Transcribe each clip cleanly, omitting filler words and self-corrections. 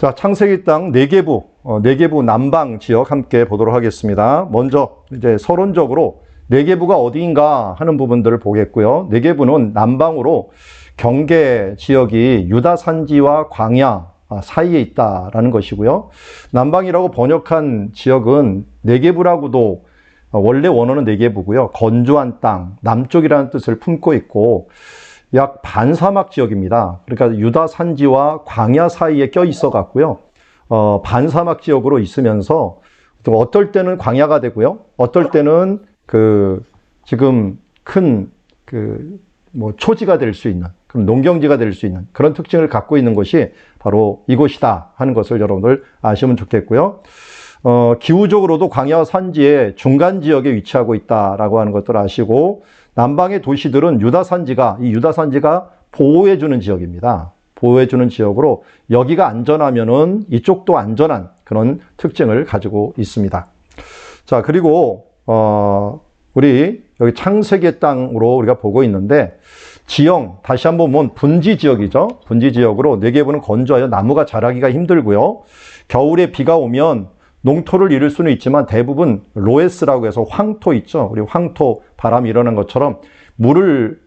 자, 창세기 땅 네게부, 네게부 남방 지역 함께 보도록 하겠습니다. 먼저 이제 서론적으로 네게부가 어디인가 하는 부분들을 보겠고요. 네게부는 남방으로 경계 지역이 유다 산지와 광야 사이에 있다라는 것이고요. 남방이라고 번역한 지역은 네게부라고도 원래 원어는 네게부고요. 건조한 땅, 남쪽이라는 뜻을 품고 있고 약 반사막 지역입니다. 그러니까 유다 산지와 광야 사이에 껴 있어 갖고요. 반사막 지역으로 있으면서 또 어떨 때는 광야가 되고요. 어떨 때는 지금 큰 초지가 될 수 있는 그런 농경지가 될 수 있는 그런 특징을 갖고 있는 곳이 바로 이곳이다 하는 것을 여러분들 아시면 좋겠고요. 기후적으로도 광야와 산지의 중간 지역에 위치하고 있다라고 하는 것들을 아시고 남방의 도시들은 유다 산지가 보호해주는 지역입니다. 보호해주는 지역으로 여기가 안전하면은 이쪽도 안전한 그런 특징을 가지고 있습니다. 자, 그리고 우리 여기 창세기 땅으로 우리가 보고 있는데 지형 다시 한번 보면 분지 지역이죠. 분지 지역으로 네게부는 건조하여 나무가 자라기가 힘들고요. 겨울에 비가 오면 농토를 이룰 수는 있지만 대부분 로에스라고 해서 황토 있죠. 우리 황토 바람이 일어난 것처럼 물을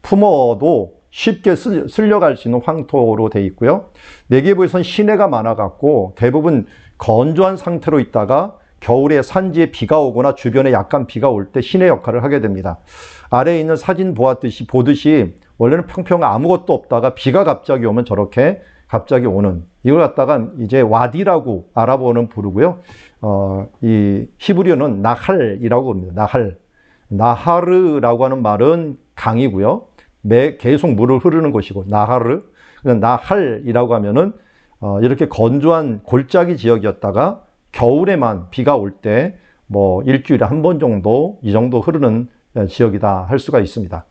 품어도 쉽게 쓸려갈 수 있는 황토로 되어 있고요. 네게부에선 시내가 많아갖고 대부분 건조한 상태로 있다가 겨울에 산지에 비가 오거나 주변에 약간 비가 올 때 시내 역할을 하게 됩니다. 아래에 있는 사진 보듯이 원래는 평평 아무것도 없다가 비가 갑자기 오면 저렇게 갑자기 오는 이걸 갖다가 이제 와디라고 아랍어는 부르고요. 이 히브리어는 나할이라고 합니다. 나하르라고 하는 말은 강이고요. 계속 물을 흐르는 곳이고 나할이라고 하면은 이렇게 건조한 골짜기 지역이었다가 겨울에만 비가 올 때 일주일에 한 번 정도 이 정도 흐르는 지역이다 할 수가 있습니다.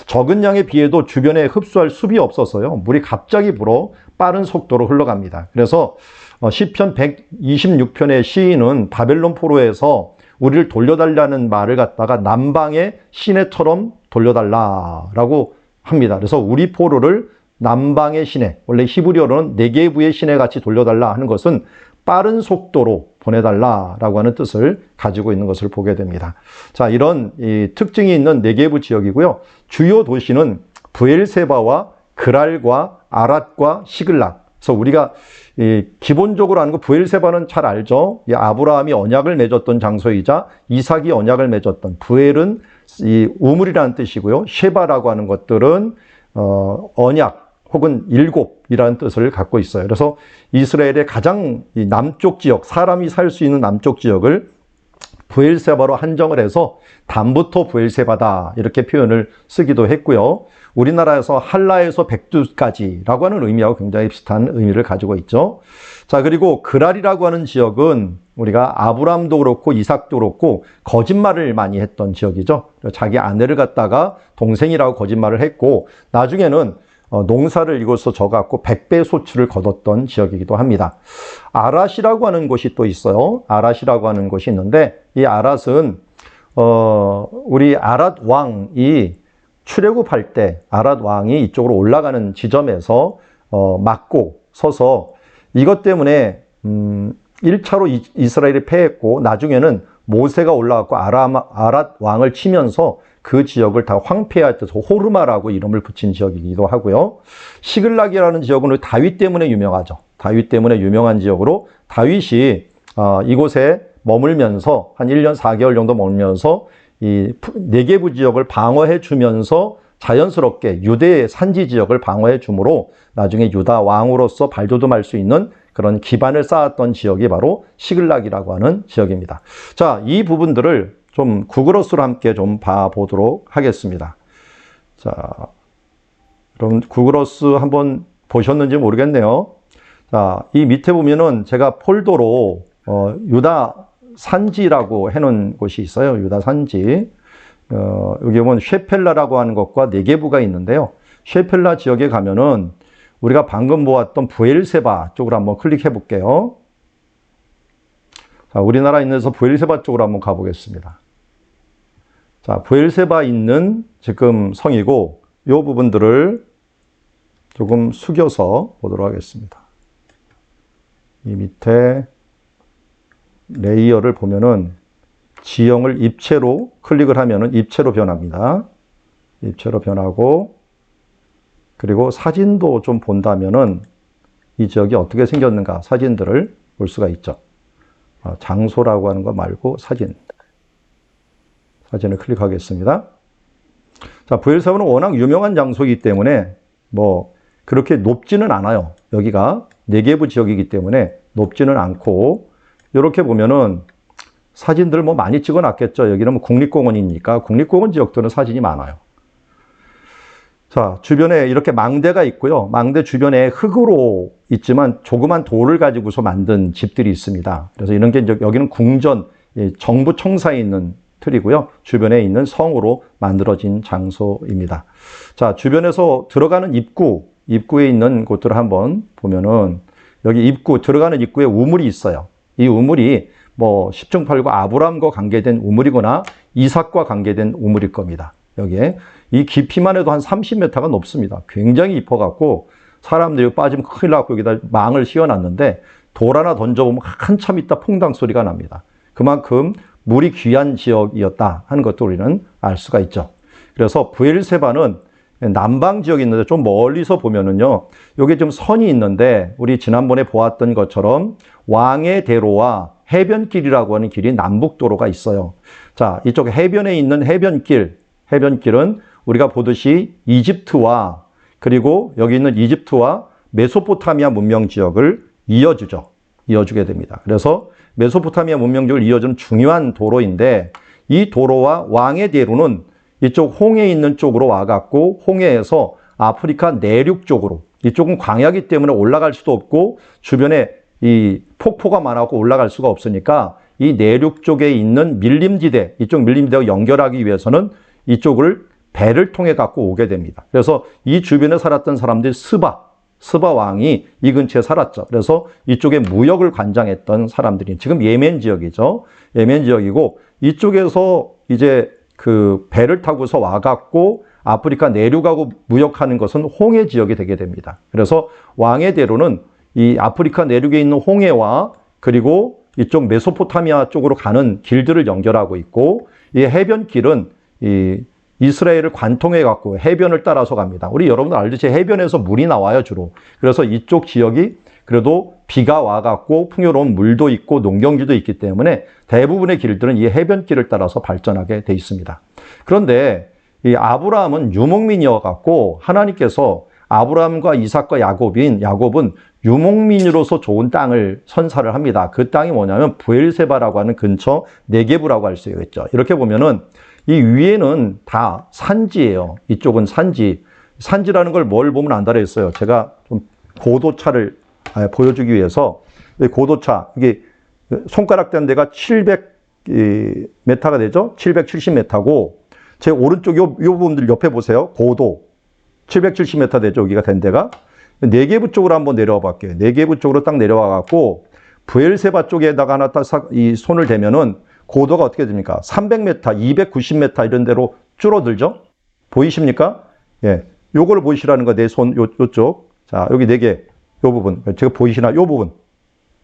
적은 양의 비에도 주변에 흡수할 숲이 없어서요. 물이 갑자기 불어 빠른 속도로 흘러갑니다. 그래서 시편 126편의 시인은 바벨론 포로에서 우리를 돌려달라는 말을 갖다가 남방의 시내처럼 돌려달라라고 합니다. 그래서 우리 포로를 남방의 시내, 원래 히브리어로는 네게부의 시내 같이 돌려달라 하는 것은 빠른 속도로 보내달라라고 하는 뜻을 가지고 있는 것을 보게 됩니다. 자, 이런 특징이 있는 네게부 지역이고요. 주요 도시는 브엘세바와 그랄과 아랏과 시글락. 그래서 우리가 기본적으로 아는 거 브엘세바는 잘 알죠. 아브라함이 언약을 맺었던 장소이자 이삭이 언약을 맺었던 브엘은 우물이라는 뜻이고요. 쉐바라고 하는 것들은 언약 혹은 일곱이라는 뜻을 갖고 있어요. 그래서 이스라엘의 가장 남쪽 지역, 사람이 살 수 있는 남쪽 지역을 브엘세바로 한정을 해서 담부터 브엘세바다 이렇게 표현을 쓰기도 했고요. 우리나라에서 한라에서 백두까지라고 하는 의미하고 굉장히 비슷한 의미를 가지고 있죠. 자, 그리고 그랄이라고 하는 지역은 우리가 아브라함도 그렇고 이삭도 그렇고 거짓말을 많이 했던 지역이죠. 자기 아내를 갖다가 동생이라고 거짓말을 했고 나중에는 농사를 이곳에서 져갖고 100배 소출을 거뒀던 지역이기도 합니다. 아랏이라고 하는 곳이 또 있어요. 아랏이라고 하는 곳이 있는데 이 아랏은 우리 아랏 왕이 출애굽할 때 아랏 왕이 이쪽으로 올라가는 지점에서 막고 서서 이것 때문에 1차로 이스라엘이 패했고 나중에는 모세가 올라갔고 아랏 왕을 치면서 그 지역을 다 황폐할 때 호르마라고 이름을 붙인 지역이기도 하고요. 시글락이라는 지역은 다윗 때문에 유명하죠. 다윗 때문에 유명한 지역으로 다윗이 이곳에 머물면서 한 1년 4개월 정도 머물면서 이 네게부 지역을 방어해 주면서 자연스럽게 유대의 산지 지역을 방어해 주므로 나중에 유다 왕으로서 발돋움할 수 있는 그런 기반을 쌓았던 지역이 바로 시글락이라고 하는 지역입니다. 자, 이 부분들을 좀 구글어스로 함께 좀 봐보도록 하겠습니다. 자, 그럼 구글어스 한번 보셨는지 모르겠네요. 자, 이 밑에 보면은 제가 폴더로 유다 산지라고 해놓은 곳이 있어요. 유다 산지. 여기 보면 쉐펠라라고 하는 것과 네게부가 있는데요. 쉐펠라 지역에 가면은 우리가 방금 보았던 브엘세바 쪽으로 한번 클릭해 볼게요. 자, 우리나라 있는 데서 브엘세바 쪽으로 한번 가보겠습니다. 자, 브엘세바 있는 지금 성이고 이 부분들을 조금 숙여서 보도록 하겠습니다. 이 밑에 레이어를 보면은 지형을 입체로 클릭을 하면은 입체로 변합니다. 입체로 변하고, 그리고 사진도 좀 본다면은 이 지역이 어떻게 생겼는가 사진들을 볼 수가 있죠. 장소라고 하는 거 말고 사진을 클릭하겠습니다. 자, 부엘세바는 워낙 유명한 장소이기 때문에 뭐 그렇게 높지는 않아요. 여기가 네게부 지역이기 때문에 높지는 않고, 이렇게 보면은 사진들 뭐 많이 찍어 놨겠죠. 여기는 뭐 국립공원이니까 국립공원 지역들은 사진이 많아요. 자, 주변에 이렇게 망대가 있고요. 망대 주변에 흙으로 있지만 조그만 돌을 가지고서 만든 집들이 있습니다. 그래서 이런 게 이제 여기는 궁전, 정부 청사에 있는 틀이고요. 주변에 있는 성으로 만들어진 장소입니다. 자, 주변에서 들어가는 입구에 있는 곳들을 한번 보면은 여기 들어가는 입구에 우물이 있어요. 이 우물이 뭐 10중 8구 아브라함과 관계된 우물이거나 이삭과 관계된 우물일 겁니다. 여기에 이 깊이만 해도 한 30m가 높습니다. 굉장히 깊어갖고 사람들이 빠지면 큰일 나고 여기다 망을 씌워놨는데 돌 하나 던져보면 한참 있다 퐁당 소리가 납니다. 그만큼 물이 귀한 지역이었다 하는 것도 우리는 알 수가 있죠. 그래서 부엘세바는 남방 지역이 있는데 좀 멀리서 보면은요, 여기 좀 선이 있는데 우리 지난번에 보았던 것처럼 왕의 대로와 해변길이라고 하는 길이 남북도로가 있어요. 자, 이쪽 해변에 있는 해변길은 우리가 보듯이 이집트와, 그리고 여기 있는 이집트와 메소포타미아 문명 지역을 이어주게 됩니다. 그래서 메소포타미아 문명 지역을 이어주는 중요한 도로인데, 이 도로와 왕의 대로는 이쪽 홍해에 있는 쪽으로 와갖고 홍해에서 아프리카 내륙 쪽으로, 이쪽은 광야기 때문에 올라갈 수도 없고 주변에 이 폭포가 많아서 올라갈 수가 없으니까 이 내륙 쪽에 있는 밀림지대, 이쪽 밀림지대와 연결하기 위해서는 이쪽을 배를 통해 갖고 오게 됩니다. 그래서 이 주변에 살았던 사람들이 스바 왕이 이 근처에 살았죠. 그래서 이쪽에 무역을 관장했던 사람들이 지금 예멘 지역이죠. 예멘 지역이고, 이쪽에서 이제 그 배를 타고서 와갖고 아프리카 내륙하고 무역하는 것은 홍해 지역이 되게 됩니다. 그래서 왕의 대로는 이 아프리카 내륙에 있는 홍해와 그리고 이쪽 메소포타미아 쪽으로 가는 길들을 연결하고 있고, 이 해변길은 이 이스라엘을 관통해 갖고 해변을 따라서 갑니다. 우리 여러분들 알듯이 해변에서 물이 나와요, 주로. 그래서 이쪽 지역이 그래도 비가 와 갖고 풍요로운 물도 있고 농경지도 있기 때문에 대부분의 길들은 이 해변길을 따라서 발전하게 돼 있습니다. 그런데 이 아브라함은 유목민이어 갖고 하나님께서 아브라함과 이삭과 야곱은 유목민으로서 좋은 땅을 선사를 합니다. 그 땅이 뭐냐면 부엘세바라고 하는 근처 네게부라고 할 수 있겠죠. 이렇게 보면은 이 위에는 다 산지예요. 이쪽은 산지라는 걸 뭘 보면 안다 그랬어요. 제가 좀 고도차를 보여주기 위해서, 고도차, 이게 손가락 된 데가 700m가 되죠? 770m고, 제 오른쪽 요 부분들 옆에 보세요. 고도 770m 되죠? 여기가 된 데가. 네게부 쪽으로 한번 내려와 볼게요. 네게부 쪽으로 딱 내려와 갖고 부엘세바 쪽에다가 하나 딱 이 손을 대면은 고도가 어떻게 됩니까? 300m, 290m 이런 데로 줄어들죠? 보이십니까? 예. 요걸 보이시라는 거, 내 손, 요쪽. 자, 여기 4개, 요 부분. 제가 보이시나? 요 부분.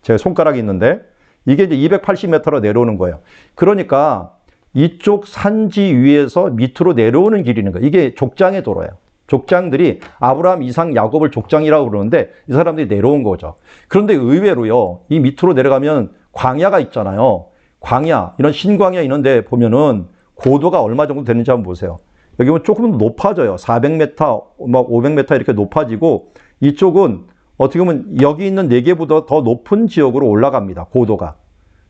제 손가락이 있는데, 이게 이제 280m로 내려오는 거예요. 그러니까 이쪽 산지 위에서 밑으로 내려오는 길이 있는 거예요. 이게 족장의 도로예요. 족장들이 아브라함, 이삭, 야곱을 족장이라고 그러는데 이 사람들이 내려온 거죠. 그런데 의외로요, 이 밑으로 내려가면 광야가 있잖아요. 광야, 이런 신광야 이런 데 보면은 고도가 얼마 정도 되는지 한번 보세요. 여기 보면 조금 높아져요. 400m, 막 500m 이렇게 높아지고, 이쪽은 어떻게 보면 여기 있는 네개보다 더 높은 지역으로 올라갑니다. 고도가.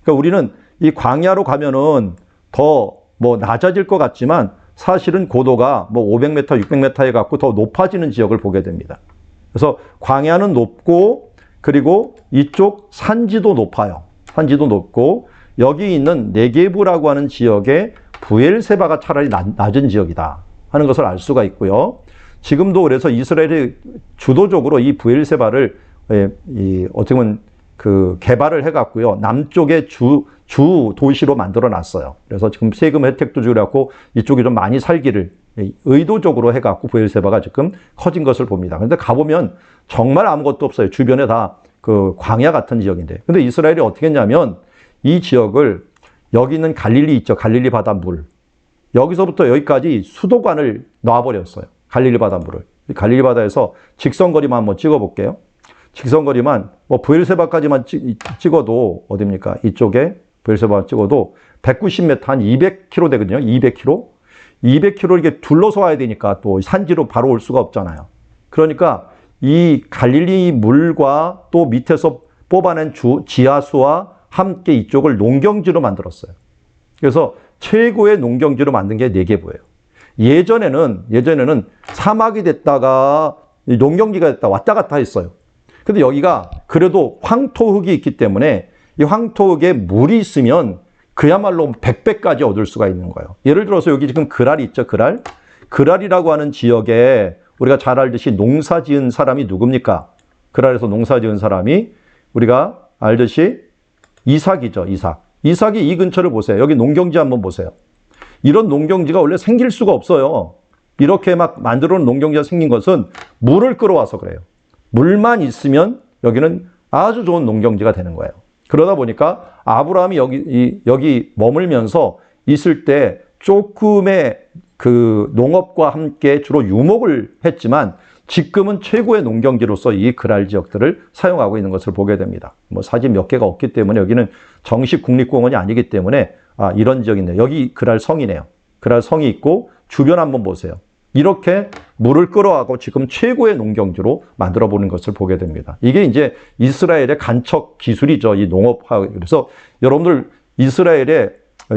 그러니까 우리는 이 광야로 가면은 더 뭐 낮아질 것 같지만 사실은 고도가 뭐 500m, 600m에 갖고 더 높아지는 지역을 보게 됩니다. 그래서 광야는 높고, 그리고 이쪽 산지도 높아요. 산지도 높고, 여기 있는 네게부라고 하는 지역에 부엘세바가 차라리 낮은 지역이다 하는 것을 알 수가 있고요. 지금도 그래서 이스라엘이 주도적으로 이 부엘세바를 어떻게 보면 그 개발을 해갖고요, 남쪽의 주 도시로 만들어 놨어요. 그래서 지금 세금 혜택도 주고 이쪽이 좀 많이 살기를 의도적으로 해갖고 부엘세바가 지금 커진 것을 봅니다. 그런데 가보면 정말 아무것도 없어요. 주변에 다 그 광야 같은 지역인데. 근데 이스라엘이 어떻게 했냐면 이 지역을 여기 있는 갈릴리 있죠. 갈릴리 바다 물. 여기서부터 여기까지 수도관을 놔버렸어요. 갈릴리 바다 물을. 갈릴리 바다에서 직선거리만 한번 찍어볼게요. 직선거리만 뭐 브엘세바까지만 찍어도 어디입니까? 이쪽에 브엘세바 찍어도 190m 한 200km 되거든요. 200km. 200km 이렇게 둘러서 와야 되니까 또 산지로 바로 올 수가 없잖아요. 그러니까 이 갈릴리 물과 또 밑에서 뽑아낸 지하수와 함께 이쪽을 농경지로 만들었어요. 그래서 최고의 농경지로 만든 게 네게부예요. 예전에는 사막이 됐다가 농경지가 됐다 왔다 갔다 했어요. 근데 여기가 그래도 황토흙이 있기 때문에 이 황토흙에 물이 있으면 그야말로 100배까지 얻을 수가 있는 거예요. 예를 들어서 여기 지금 그랄이 있죠, 그랄. 그랄이라고 하는 지역에 우리가 잘 알듯이 농사 지은 사람이 누굽니까? 그랄에서 농사 지은 사람이 우리가 알듯이 이삭이죠, 이삭. 이삭이 이 근처를 보세요. 여기 농경지 한번 보세요. 이런 농경지가 원래 생길 수가 없어요. 이렇게 막 만들어 놓은 농경지가 생긴 것은 물을 끌어와서 그래요. 물만 있으면 여기는 아주 좋은 농경지가 되는 거예요. 그러다 보니까 아브라함이 여기 머물면서 있을 때 조금의 그 농업과 함께 주로 유목을 했지만 지금은 최고의 농경지로서 이 그랄 지역들을 사용하고 있는 것을 보게 됩니다. 뭐 사진 몇 개가 없기 때문에 여기는 정식 국립공원이 아니기 때문에 이런 지역이네요. 여기 그랄 성이네요. 그랄 성이 있고 주변 한번 보세요. 이렇게 물을 끌어가고 지금 최고의 농경지로 만들어 보는 것을 보게 됩니다. 이게 이제 이스라엘의 간척 기술이죠. 이 농업화. 그래서 여러분들 이스라엘의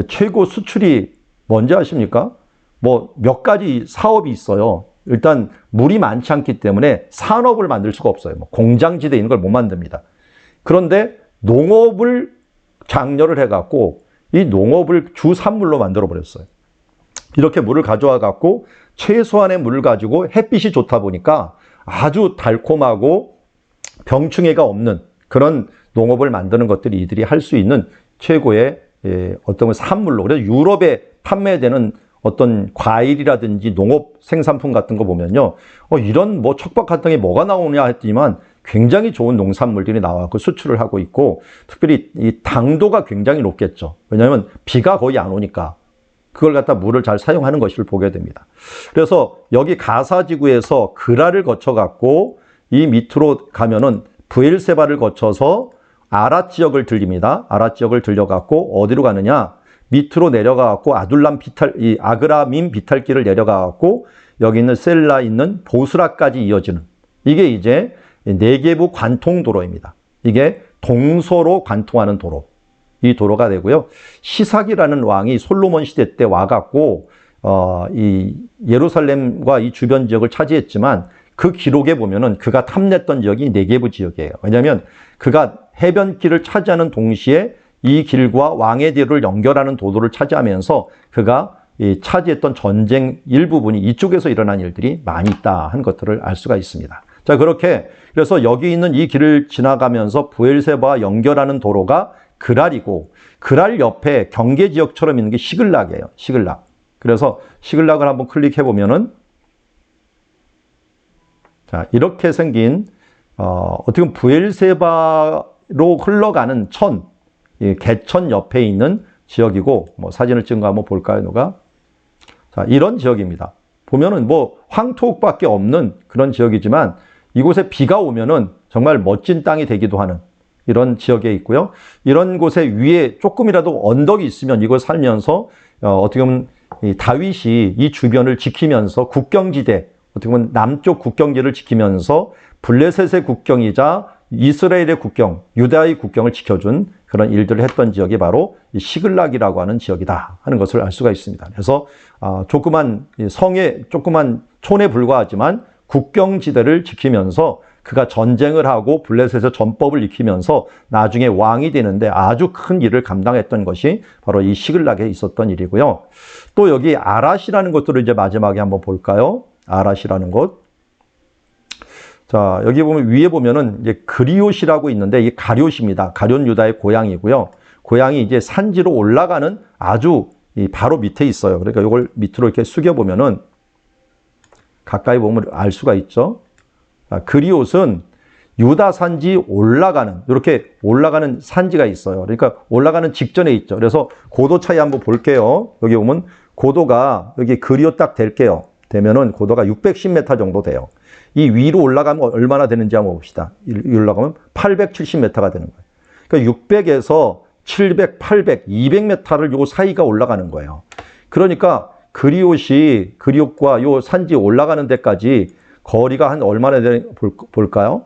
최고 수출이 뭔지 아십니까? 뭐 몇 가지 사업이 있어요. 일단 물이 많지 않기 때문에 산업을 만들 수가 없어요. 뭐 공장지대에 있는 걸 못 만듭니다. 그런데 농업을 장려를 해갖고 이 농업을 주산물로 만들어 버렸어요. 이렇게 물을 가져와 갖고 최소한의 물을 가지고 햇빛이 좋다 보니까 아주 달콤하고 병충해가 없는 그런 농업을 만드는 것들이 이들이 할 수 있는 최고의 어떤 산물로. 그래서 유럽에 판매되는 어떤 과일이라든지 농업 생산품 같은 거 보면요. 이런 뭐 척박 같은 게 뭐가 나오냐 했더니만 굉장히 좋은 농산물들이 나와서 수출을 하고 있고 특별히 이 당도가 굉장히 높겠죠. 왜냐하면 비가 거의 안 오니까. 그걸 갖다 물을 잘 사용하는 것을 보게 됩니다. 그래서 여기 가사지구에서 그랄을 거쳐갖고 이 밑으로 가면은 브엘세바를 거쳐서 아랏 지역을 들립니다. 아랏 지역을 들려갖고 어디로 가느냐? 밑으로 내려가갖고 아그라민 비탈길을 내려가갖고 여기 있는 셀라 있는 보스라까지 이어지는 이게 이제 네게부 관통도로입니다. 이게 동서로 관통하는 도로. 이 도로가 되고요. 시삭이라는 왕이 솔로몬 시대 때 와갖고 이 예루살렘과 이 주변 지역을 차지했지만 그 기록에 보면은 그가 탐냈던 지역이 네게부 지역이에요. 왜냐하면 그가 해변길을 차지하는 동시에 이 길과 왕의 대로를 연결하는 도로를 차지하면서 그가 차지했던 전쟁 일부분이 이쪽에서 일어난 일들이 많이 있다 하는 것들을 알 수가 있습니다. 자, 그렇게 그래서 여기 있는 이 길을 지나가면서 브엘세바와 연결하는 도로가 그랄이고 그랄 옆에 경계 지역처럼 있는 게 시글락이에요. 시글락. 그래서 시글락을 한번 클릭해 보면은 자, 이렇게 생긴 어떻게 보면 브엘세바로 흘러가는 개천 옆에 있는 지역이고 뭐 사진을 찍은 거 한번 볼까요, 누가? 자, 이런 지역입니다. 보면은 뭐 황토흙밖에 없는 그런 지역이지만 이곳에 비가 오면은 정말 멋진 땅이 되기도 하는 이런 지역에 있고요. 이런 곳에 위에 조금이라도 언덕이 있으면 이곳 살면서 어떻게 보면 다윗이 이 주변을 지키면서 국경지대, 어떻게 보면 남쪽 국경지를 지키면서 블레셋의 국경이자 이스라엘의 국경, 유다의 국경을 지켜준 그런 일들을 했던 지역이 바로 이 시글락이라고 하는 지역이다 하는 것을 알 수가 있습니다. 그래서 조그만 촌에 불과하지만 국경지대를 지키면서 그가 전쟁을 하고 블레셋의 전법을 익히면서 나중에 왕이 되는데 아주 큰 일을 감당했던 것이 바로 이 시글락에 있었던 일이고요. 또 여기 아랏이라는 것들을 이제 마지막에 한번 볼까요? 아랏이라는 곳. 자, 여기 보면 위에 보면은 이제 그리옷이라고 있는데 이게 가룟입니다. 가룟 유다의 고향이고요. 고향이 이제 산지로 올라가는 아주 바로 밑에 있어요. 그러니까 이걸 밑으로 이렇게 숙여 보면은 가까이 보면 알 수가 있죠. 그리옷은 유다 산지 올라가는, 이렇게 올라가는 산지가 있어요. 그러니까 올라가는 직전에 있죠. 그래서 고도 차이 한번 볼게요. 여기 보면 고도가 여기 그리오 딱 될게요. 되면은 고도가 610m 정도 돼요. 이 위로 올라가면 얼마나 되는지 한번 봅시다. 위로 올라가면 870m가 되는 거예요. 그러니까 600에서 700, 800, 200m를 요 사이가 올라가는 거예요. 그러니까 그리옷과 요 산지 올라가는 데까지 거리가 한 얼마나 되는 볼까요?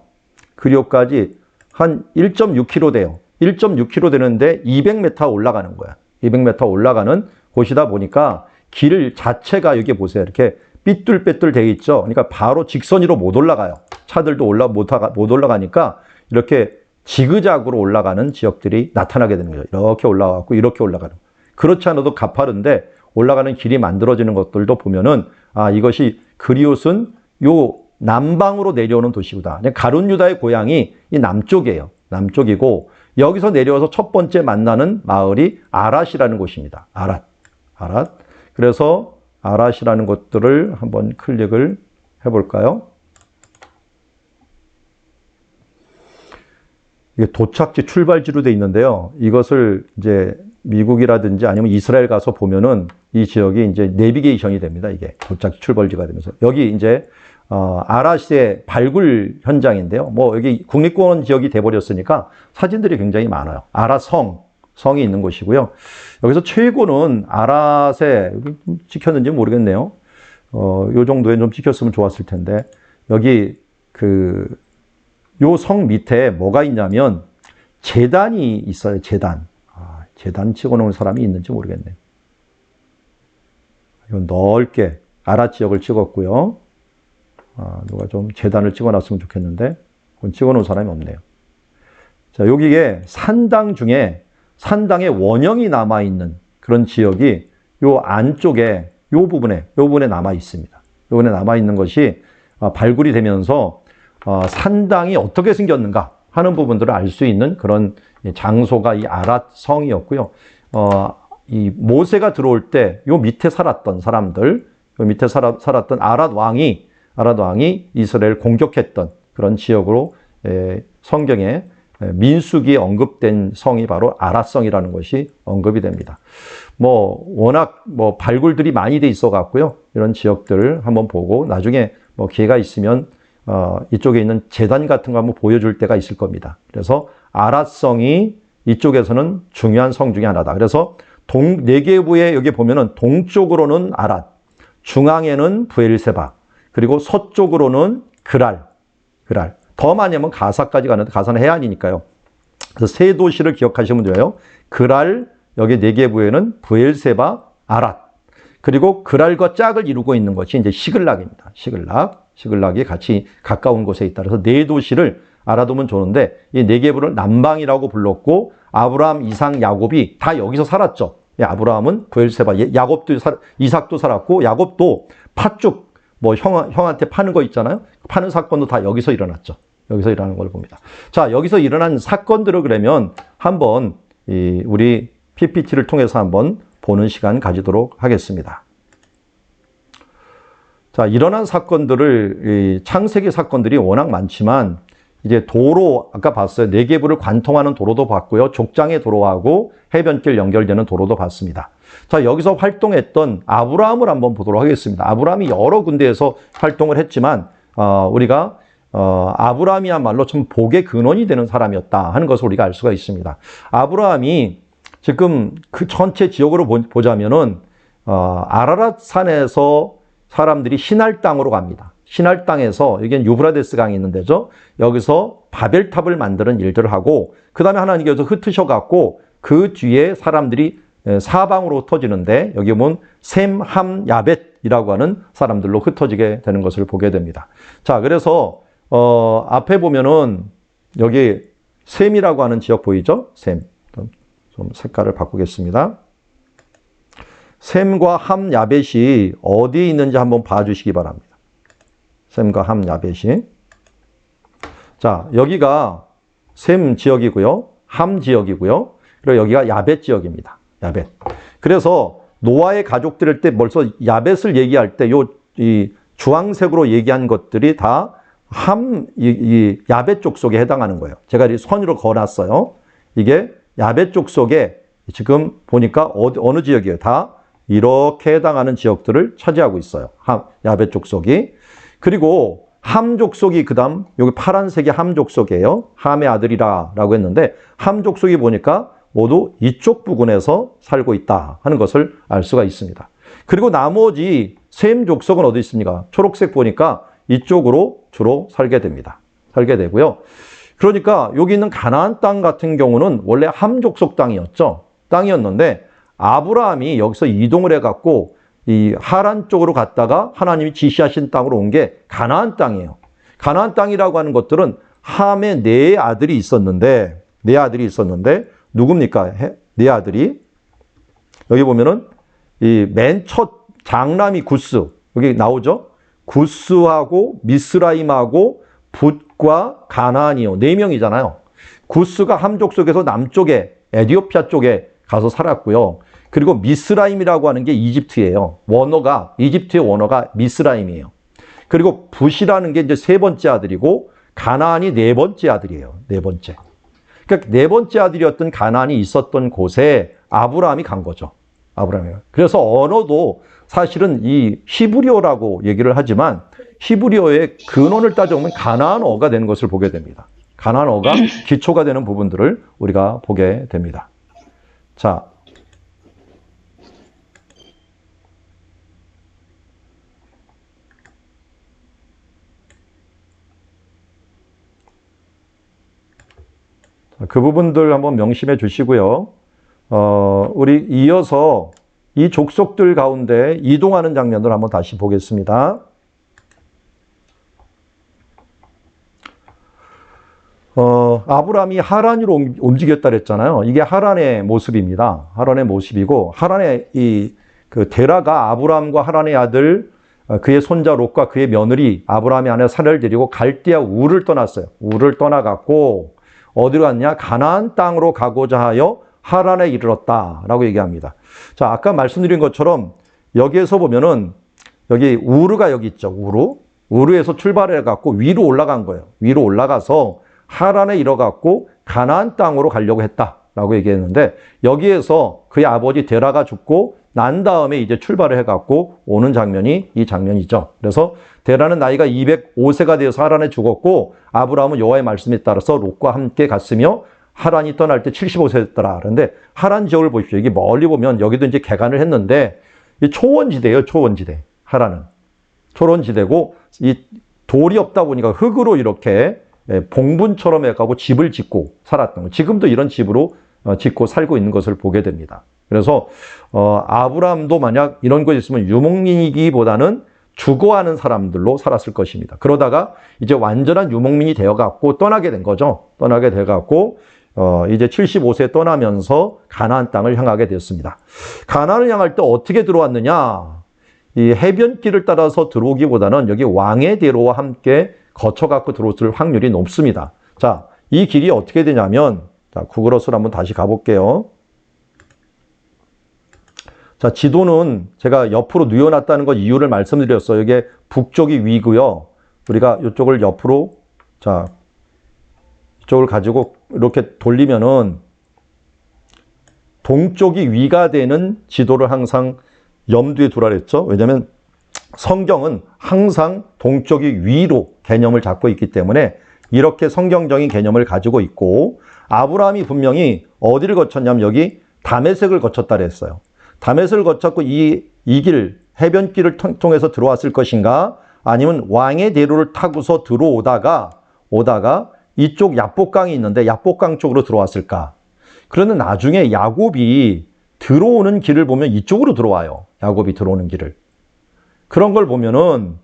그리옷까지 한 1.6km 돼요. 1.6km 되는데 200m 올라가는 거야. 200m 올라가는 곳이다 보니까 길 자체가 여기 보세요. 이렇게 삐뚤빼뚤 돼 있죠. 그러니까 바로 직선으로 못 올라가요. 차들도 못 올라가니까 이렇게 지그작으로 올라가는 지역들이 나타나게 되는 거죠. 이렇게 올라가고 이렇게 올라가는. 그렇지 않아도 가파른데 올라가는 길이 만들어지는 것들도 보면은 아, 이것이 그리옷은 요 남방으로 내려오는 도시구나. 가룟 유다의 고향이 이 남쪽이에요. 남쪽이고 여기서 내려와서 첫 번째 만나는 마을이 아랏이라는 곳입니다. 아랏. 그래서 아랏이라는 것들을 한번 클릭을 해볼까요? 이게 도착지 출발지로 돼 있는데요. 이것을 이제 미국이라든지 아니면 이스라엘 가서 보면은 이 지역이 이제 내비게이션이 됩니다. 이게 도착지 출발지가 되면서 여기 이제 아랏의 발굴 현장인데요. 뭐 여기 국립공원 지역이 돼버렸으니까 사진들이 굉장히 많아요. 아랏 성이 있는 곳이고요. 여기서 최고는 아랏에 여기 좀 찍혔는지 모르겠네요. 요 정도에 좀 찍혔으면 좋았을 텐데 여기 요 성 밑에 뭐가 있냐면 제단이 있어요. 제단. 제단 찍어놓은 사람이 있는지 모르겠네요. 이건 넓게 아랏 지역을 찍었고요. 누가 좀 제단을 찍어놨으면 좋겠는데 그건 찍어놓은 사람이 없네요. 자, 여기에 산당 중에 산당의 원형이 남아있는 그런 지역이 요 안쪽에 요 부분에 남아 있습니다. 요 부분에 남아있는 것이 발굴이 되면서 산당이 어떻게 생겼는가 하는 부분들을 알 수 있는 그런 장소가 이 아랏 성이었고요. 이 모세가 들어올 때 요 밑에 살았던 사람들, 요 밑에 살았던 아랏 왕이 이스라엘을 공격했던 그런 지역으로 성경에 민수기에 언급된 성이 바로 아랏성이라는 것이 언급이 됩니다. 뭐 워낙 발굴들이 많이 돼 있어 갖고요. 이런 지역들을 한번 보고 나중에 기회가 있으면 이쪽에 있는 제단 같은 거 한번 보여줄 때가 있을 겁니다. 그래서 아랏성이 이쪽에서는 중요한 성 중에 하나다. 그래서 네게부에 여기 보면은 동쪽으로는 아랏, 중앙에는 브엘세바, 그리고 서쪽으로는 그랄. 더 많이 하면 가사까지 가는데 가사는 해안이니까요. 그래서 세 도시를 기억하시면 돼요. 그랄, 여기 네게부에는 브엘세바, 아랏. 그리고 그랄과 짝을 이루고 있는 것이 이제 시글락입니다. 시글락이 같이 가까운 곳에 있다. 그래서 네 도시를 알아두면 좋은데 이 네게부를 남방이라고 불렀고 아브라함, 이삭, 야곱이 다 여기서 살았죠. 아브라함은 브엘세바, 이삭도 살았고 야곱도 팥죽 형한테 파는 거 있잖아요. 파는 사건도 다 여기서 일어났죠. 여기서 일어나는 걸 봅니다. 자, 여기서 일어난 사건들을 그러면 한번 우리 PPT를 통해서 한번 보는 시간 가지도록 하겠습니다. 자, 일어난 사건들을 창세기 사건들이 워낙 많지만 이제 도로 아까 봤어요. 네게부를 관통하는 도로도 봤고요. 족장의 도로하고 해변길 연결되는 도로도 봤습니다. 자, 여기서 활동했던 아브라함을 한번 보도록 하겠습니다. 아브라함이 여러 군데에서 활동을 했지만 우리가 아브라함이야말로 참 복의 근원이 되는 사람이었다 하는 것을 우리가 알 수가 있습니다. 아브라함이 지금 그 전체 지역으로 보자면은 아라랏 산에서 사람들이 시날 땅으로 갑니다. 시날 땅에서 여기는 유브라데스 강이 있는 데죠. 여기서 바벨탑을 만드는 일들을 하고 그 다음에 하나님께서 흩으셔갖고 그 뒤에 사람들이 사방으로 흩어지는데 여기 보면 셈, 함, 야벳이라고 하는 사람들로 흩어지게 되는 것을 보게 됩니다. 자, 그래서 앞에 보면은 여기 셈이라고 하는 지역 보이죠? 셈. 좀 색깔을 바꾸겠습니다. 셈과 함, 야벳이 어디에 있는지 한번 봐주시기 바랍니다. 셈과 함, 야벳이. 자, 여기가 셈 지역이고요. 함 지역이고요. 그리고 여기가 야벳 지역입니다. 야벳. 그래서 노아의 가족들일 때 벌써 야벳을 얘기할 때 이 주황색으로 얘기한 것들이 다 이 야벳 족속에 해당하는 거예요. 제가 이 선으로 그어놨어요. 이게 야벳 족속에 지금 보니까 어느 지역이에요? 다 이렇게 해당하는 지역들을 차지하고 있어요. 야벳 족속이. 그리고 함 족속이 그다음 여기 파란색이 함 족속이에요. 함의 아들이라고 했는데 함 족속이 보니까 모두 이쪽 부근에서 살고 있다 하는 것을 알 수가 있습니다. 그리고 나머지 셈 족속은 어디 있습니까? 초록색 보니까 이쪽으로 주로 살게 됩니다. 살게 되고요. 그러니까 여기 있는 가나안 땅 같은 경우는 원래 함 족속 땅이었는데 아브라함이 여기서 이동을 해갖고 이 하란 쪽으로 갔다가 하나님이 지시하신 땅으로 온 게 가나안 땅이에요. 가나안 땅이라고 하는 것들은 함의 네 아들이 있었는데 누굽니까? 네 아들이 여기 보면은 이 맨 첫 장남이 구스 여기 나오죠. 구스하고 미스라임하고 붓과 가나안이요. 4명이잖아요. 구스가 함 족속에서 남쪽에 에디오피아 쪽에 가서 살았고요. 그리고 미스라임이라고 하는 게 이집트예요. 이집트의 원어가 미스라임이에요. 그리고 붓이라는 게 이제 3번째 아들이고 가나안이 4번째 아들이에요. 4번째. 그러니까 4번째 아들이었던 가나안이 있었던 곳에 아브라함이 간 거죠. 그래서 언어도 사실은 이 히브리어라고 얘기를 하지만 히브리어의 근원을 따져보면 가나안어가 되는 것을 보게 됩니다. 가나안어가 기초가 되는 부분들을 우리가 보게 됩니다. 자, 그 부분들 한번 명심해 주시고요. 우리 이어서 이 족속들 가운데 이동하는 장면을 한번 다시 보겠습니다. 아브라함이 하란으로 움직였다 그랬잖아요. 이게 하란의 모습입니다. 하란의 모습이고, 하란의 그 데라가 아브라함과 하란의 아들, 그의 손자 롯과 그의 며느리 아브라함의 아내 사라를 데리고 갈대아 우를 떠났어요. 우를 떠나갔고, 어디로 갔냐? 가나안 땅으로 가고자 하여 하란에 이르렀다라고 얘기합니다. 자, 아까 말씀드린 것처럼 여기에서 보면은 여기 우르가 여기 있죠. 우르에서 출발해 갖고 위로 올라간 거예요. 위로 올라가서 하란에 이르러갖고 가나안 땅으로 가려고 했다라고 얘기했는데 여기에서 그의 아버지 데라가 죽고 난 다음에 이제 출발을 해갖고 오는 장면이 이 장면이죠. 그래서 데라는 나이가 205세가 되어서 하란에 죽었고 아브라함은 여호와의 말씀에 따라서 롯과 함께 갔으며 하란이 떠날 때 75세였더라. 그런데 하란 지역을 보십시오. 여기 멀리 보면 여기도 이제 개간을 했는데 이 초원지대예요. 초원지대. 하란은 초원지대고 이 돌이 없다 보니까 흙으로 이렇게 봉분처럼 해가지고 집을 짓고 살았던 거. 지금도 이런 집으로 짓고 살고 있는 것을 보게 됩니다. 그래서 아브라함도 만약 이런 거 있으면 유목민이기보다는 주거하는 사람들로 살았을 것입니다. 그러다가 이제 완전한 유목민이 되어갖고 떠나게 된 거죠. 떠나게 돼갖고 이제 75세에 떠나면서 가나안 땅을 향하게 되었습니다. 가나안을 향할 때 어떻게 들어왔느냐? 이 해변길을 따라서 들어오기보다는 여기 왕의 대로와 함께 거쳐갖고 들어올 확률이 높습니다. 자, 이 길이 어떻게 되냐면, 자, 구글어스로 한번 다시 가볼게요. 자, 지도는 제가 옆으로 뉘어놨다는 것 이유를 말씀드렸어요. 이게 북쪽이 위고요. 우리가 이쪽을 옆으로, 자, 이쪽을 가지고 이렇게 돌리면은 동쪽이 위가 되는 지도를 항상 염두에 두라 그랬죠. 왜냐하면 성경은 항상 동쪽이 위로 개념을 잡고 있기 때문에 이렇게 성경적인 개념을 가지고 있고 아브라함이 분명히 어디를 거쳤냐면 여기 다메섹을 거쳤다 그랬어요. 다메섹을 거쳤고 이 길, 해변길을 통해서 들어왔을 것인가 아니면 왕의 대로를 타고서 들어오다가 이쪽 야복강이 있는데 야복강 쪽으로 들어왔을까? 그러면 나중에 야곱이 들어오는 길을 보면 이쪽으로 들어와요. 야곱이 들어오는 길을. 그런 걸 보면은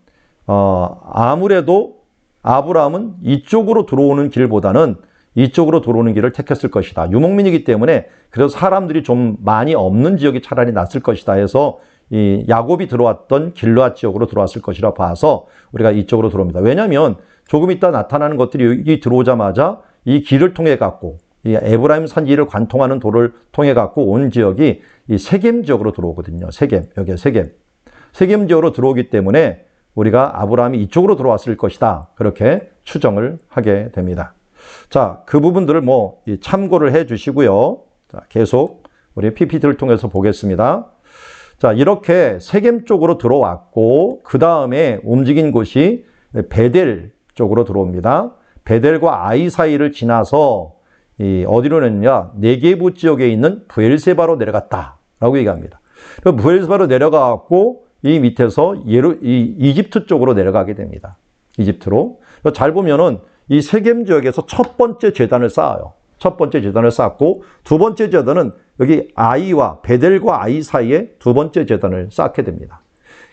아무래도 아브라함은 이쪽으로 들어오는 길보다는 이쪽으로 들어오는 길을 택했을 것이다. 유목민이기 때문에 그래서 사람들이 좀 많이 없는 지역이 차라리 낫을 것이다 해서 이 야곱이 들어왔던 길르앗 지역으로 들어왔을 것이라 봐서 우리가 이쪽으로 들어옵니다. 왜냐하면 조금 있다 나타나는 것들이 여기 들어오자마자 이 길을 통해 갖고 이 에브라임 산지를 관통하는 도를 통해 갖고 온 지역이 이 세겜 지역으로 들어오거든요. 세겜, 여기에 세겜 지역으로 들어오기 때문에 우리가 아브라함이 이쪽으로 들어왔을 것이다. 그렇게 추정을 하게 됩니다. 자, 그 부분들을 참고를 해 주시고요. 자, 계속 우리 PPT를 통해서 보겠습니다. 자, 이렇게 세겜 쪽으로 들어왔고, 그 다음에 움직인 곳이 베델 쪽으로 들어옵니다. 베델과 아이 사이를 지나서 어디로 내느냐? 네게부 지역에 있는 부엘세바로 내려갔다라고 얘기합니다. 부엘세바로 내려가고 이 밑에서 이집트 쪽으로 내려가게 됩니다. 이집트로. 잘 보면은 이 세겜 지역에서 첫 번째 제단을 쌓아요. 첫 번째 제단을 쌓고 두 번째 제단은 여기 아이와 베델과 아이 사이에 두 번째 제단을 쌓게 됩니다.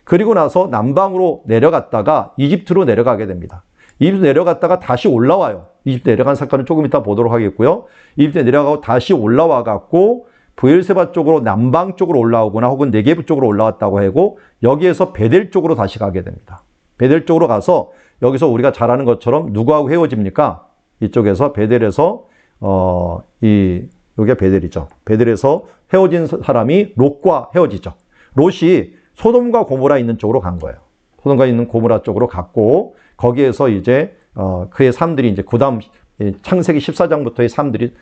그리고 나서 남방으로 내려갔다가 이집트로 내려가게 됩니다. 이집트 내려갔다가 다시 올라와요. 이집트 내려간 사건은 조금 이따 보도록 하겠고요. 이집트 내려가고 다시 올라와 갖고 부엘세바 쪽으로 남방 쪽으로 올라오거나 혹은 네게부 쪽으로 올라왔다고 하고 여기에서 베델 쪽으로 다시 가게 됩니다. 베델 쪽으로 가서 여기서 우리가 잘 아는 것처럼 누구하고 헤어집니까? 이쪽에서 베델에서 여기가 베델이죠. 베델에서 헤어진 사람이 롯과 헤어지죠. 롯이 소돔과 고모라 있는 쪽으로 간 거예요. 소돔과 있는 고모라 쪽으로 갔고 거기에서 이제 그의 삶들이 이제 그다음 창세기 14장부터의 삶들이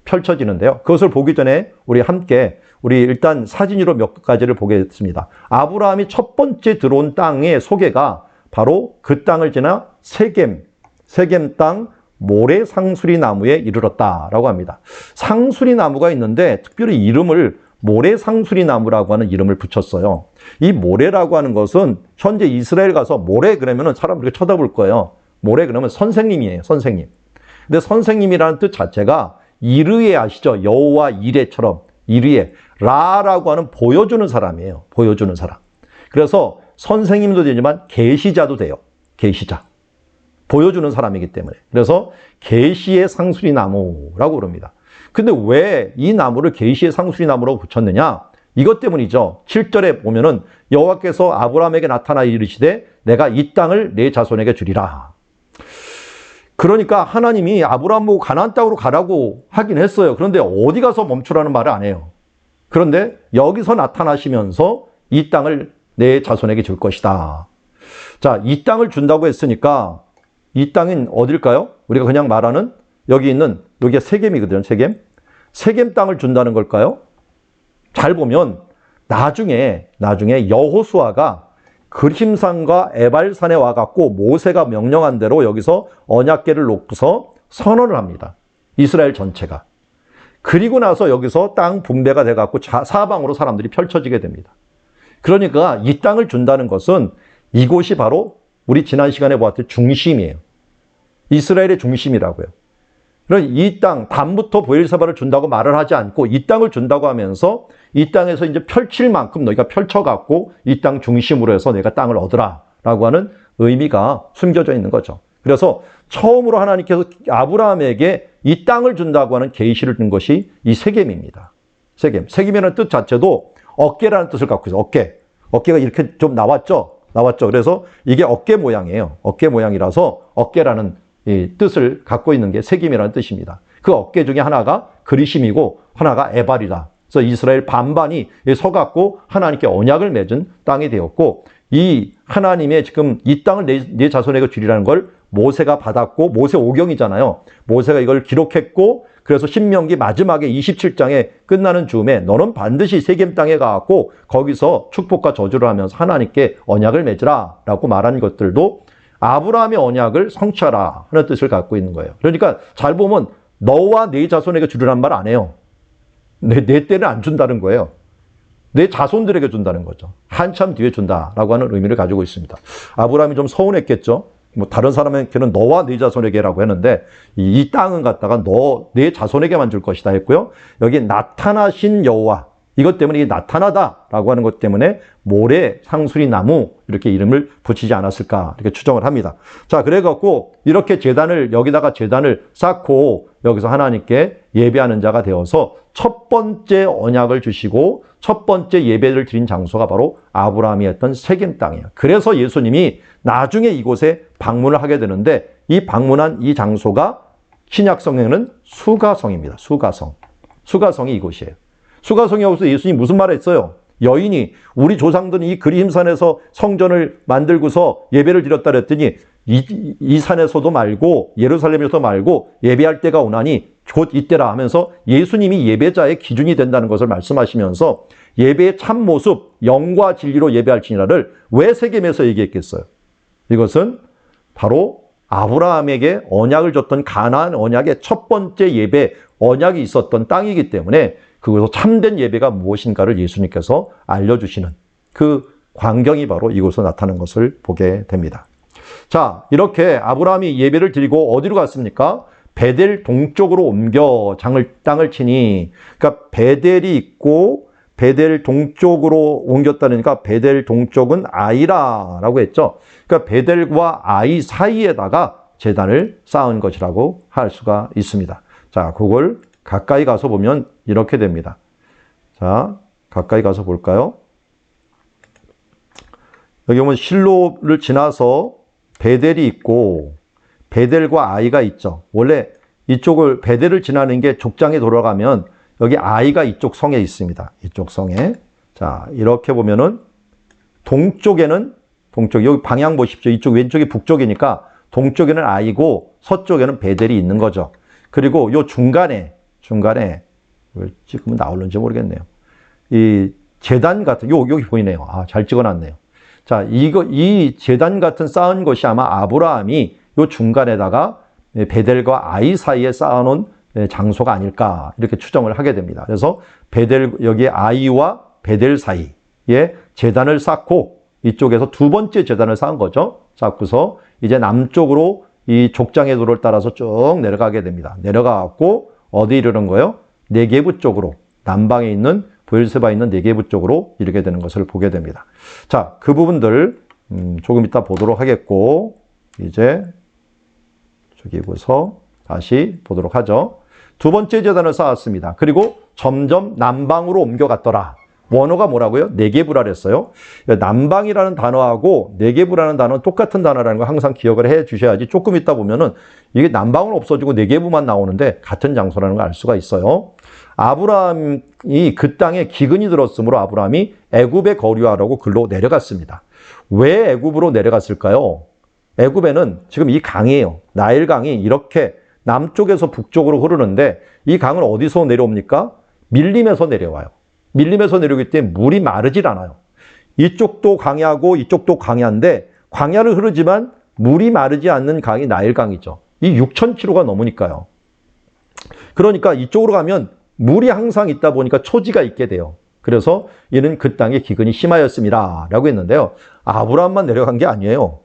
펼쳐지는데요. 그것을 보기 전에 우리 함께 일단 사진으로 몇 가지를 보겠습니다. 아브라함이 첫 번째 들어온 땅의 소개가 바로 그 땅을 지나 세겜 땅 모래 상수리 나무에 이르렀다라고 합니다. 상수리 나무가 있는데 특별히 이름을 모래 상수리 나무라고 하는 이름을 붙였어요. 이 모래라고 하는 것은 현재 이스라엘 가서 모래 그러면은 사람들이 쳐다볼 거예요. 모래 그러면 선생님이에요. 선생님. 근데 선생님이라는 뜻 자체가 이르에 아시죠? 여호와 이레처럼 이르에 라라고 하는 보여주는 사람이에요. 보여주는 사람. 그래서 선생님도 되지만 계시자도 돼요. 계시자. 보여주는 사람이기 때문에. 그래서 계시의 상수리 나무라고 그럽니다. 근데 왜 이 나무를 계시의 상수리 나무라고 붙였느냐? 이것 때문이죠. 7절에 보면은 여호와께서 아브라함에게 나타나 이르시되 내가 이 땅을 내 자손에게 주리라. 그러니까 하나님이 아브라함 보고 가나안 땅으로 가라고 하긴 했어요. 그런데 어디 가서 멈추라는 말을 안 해요. 그런데 여기서 나타나시면서 이 땅을 내 자손에게 줄 것이다. 자, 이 땅을 준다고 했으니까 이 땅은 어딜까요? 우리가 그냥 말하는 여기가 세겜이거든요. 세겜 땅을 준다는 걸까요? 잘 보면 나중에 여호수아가 그림산과 에발산에 와갖고 모세가 명령한 대로 여기서 언약궤를 놓고서 선언을 합니다. 이스라엘 전체가. 그리고 나서 여기서 땅 분배가 돼갖고 사방으로 사람들이 펼쳐지게 됩니다. 그러니까 이 땅을 준다는 것은 이곳이 바로 우리 지난 시간에 보았던 중심이에요. 이스라엘의 중심이라고요. 이 땅, 담부터 부엘세바를 준다고 말을 하지 않고 이 땅을 준다고 하면서 이 땅에서 이제 펼칠 만큼 너희가 펼쳐갖고 이 땅 중심으로 해서 내가 땅을 얻으라 라고 하는 의미가 숨겨져 있는 거죠. 그래서 처음으로 하나님께서 아브라함에게 이 땅을 준다고 하는 계시를 준 것이 이 세겜입니다. 세겜이라는 뜻 자체도 어깨라는 뜻을 갖고 있어요. 어깨가 이렇게 좀 나왔죠. 그래서 이게 어깨 모양이에요. 어깨 모양이라서 어깨라는 이 뜻을 갖고 있는 게 세겜이라는 뜻입니다. 그 어깨 중에 하나가 그리심이고 하나가 에발이다. 그래서 이스라엘 반반이 서갖고 하나님께 언약을 맺은 땅이 되었고 이 하나님의 지금 이 땅을 내 자손에게 주리라는 걸 모세가 받았고 모세 오경이잖아요. 모세가 이걸 기록했고 그래서 신명기 마지막에 27장에 끝나는 즈음에 너는 반드시 세겜 땅에 가갖고 거기서 축복과 저주를 하면서 하나님께 언약을 맺으라 라고 말한 것들도 아브라함의 언약을 성취하라 하는 뜻을 갖고 있는 거예요. 그러니까 잘 보면 너와 네 자손에게 주리란 말 안 해요. 내 때는 안 준다는 거예요. 내 자손들에게 준다는 거죠. 한참 뒤에 준다라고 하는 의미를 가지고 있습니다. 아브라함이 좀 서운했겠죠. 다른 사람에게는 너와 네 자손에게라고 했는데 이 땅은 갖다가 네 자손에게만 줄 것이다 했고요. 여기 나타나신 여호와 이것 때문에 이게 나타나다라고 하는 것 때문에 모래 상수리 나무 이렇게 이름을 붙이지 않았을까 이렇게 추정을 합니다. 자, 그래갖고 이렇게 여기다가 제단을 쌓고 여기서 하나님께 예배하는 자가 되어서 첫 번째 언약을 주시고 첫 번째 예배를 드린 장소가 바로 아브라함이 했던 세겜 땅이에요. 그래서 예수님이 나중에 이곳에 방문을 하게 되는데 이 방문한 이 장소가 신약성경에는 수가성입니다. 수가성이 이곳이에요. 수가성에 오서 예수님이 무슨 말을 했어요? 여인이 우리 조상들은 이 그림산에서 성전을 만들고서 예배를 드렸다 그랬더니 이 산에서도 말고 예루살렘에서도 말고 예배할 때가 오나니 곧 이때라 하면서 예수님이 예배자의 기준이 된다는 것을 말씀하시면서 예배의 참 모습, 영과 진리로 예배할지니라를 왜 세겜에서 얘기했겠어요? 이것은 바로 아브라함에게 언약을 줬던 가나안 언약의 첫 번째 예배, 언약이 있었던 땅이기 때문에 그곳에서 참된 예배가 무엇인가를 예수님께서 알려주시는 그 광경이 바로 이곳에서 나타나는 것을 보게 됩니다. 자, 이렇게 아브라함이 예배를 드리고 어디로 갔습니까? 베델 동쪽으로 옮겨 땅을 치니, 그러니까 베델이 있고 베델 동쪽으로 옮겼다니까 베델 동쪽은 아이라라고 했죠. 그러니까 베델과 아이 사이에다가 제단을 쌓은 것이라고 할 수가 있습니다. 자, 그걸 가까이 가서 보면 이렇게 됩니다. 자, 가까이 가서 볼까요? 여기 보면 실로를 지나서 베델이 있고 베델과 아이가 있죠. 원래 이쪽을 베델을 지나는 게 족장에 돌아가면 여기 아이가 이쪽 성에 있습니다. 이쪽 성에. 자, 이렇게 보면은 동쪽에는 여기 방향 보십시오. 이쪽 왼쪽이 북쪽이니까 동쪽에는 아이고 서쪽에는 베델이 있는 거죠. 그리고 요 중간에 찍으면 나올는지 모르겠네요. 이 제단 같은 여기 보이네요. 아, 잘 찍어놨네요. 자, 이 제단 같은 쌓은 것이 아마 아브라함이 요 중간에다가 베델과 아이 사이에 쌓아놓은 장소가 아닐까 이렇게 추정을 하게 됩니다. 그래서 여기 아이와 베델 사이에 제단을 쌓고 이쪽에서 두 번째 제단을 쌓은 거죠. 쌓고서 이제 남쪽으로 이 족장의 도를 따라서 쭉 내려가게 됩니다. 내려가고 어디 이르는 거예요? 네게부 쪽으로, 남방에 있는 브엘세바에 있는 네게부 쪽으로 이르게 되는 것을 보게 됩니다. 자, 그 부분들 조금 이따 보도록 하겠고 이제 저기부터 다시 보도록 하죠. 두 번째 제단을 쌓았습니다. 그리고 점점 남방으로 옮겨갔더라. 원어가 뭐라고요? 네게부라 그랬어요. 남방이라는 단어하고 네게부라는 단어는 똑같은 단어라는 거 항상 기억을 해 주셔야지 조금 있다 보면은 이게 남방은 없어지고 네게부만 나오는데 같은 장소라는 걸 알 수가 있어요. 아브라함이 그 땅에 기근이 들었으므로 아브라함이 애굽에 거류하라고 글로 내려갔습니다. 왜 애굽으로 내려갔을까요? 애굽에는 지금 이 강이에요. 나일강이 이렇게 남쪽에서 북쪽으로 흐르는데 이 강은 어디서 내려옵니까? 밀림에서 내려와요. 밀림에서 내려오기 때문에 물이 마르질 않아요. 이쪽도 광야고 이쪽도 광야인데 광야를 흐르지만 물이 마르지 않는 강이 나일강이죠. 이 6,000km가 넘으니까요. 그러니까 이쪽으로 가면 물이 항상 있다 보니까 초지가 있게 돼요. 그래서 이는 그 땅에 기근이 심하였습니다 라고 했는데요. 아브라함만 내려간 게 아니에요.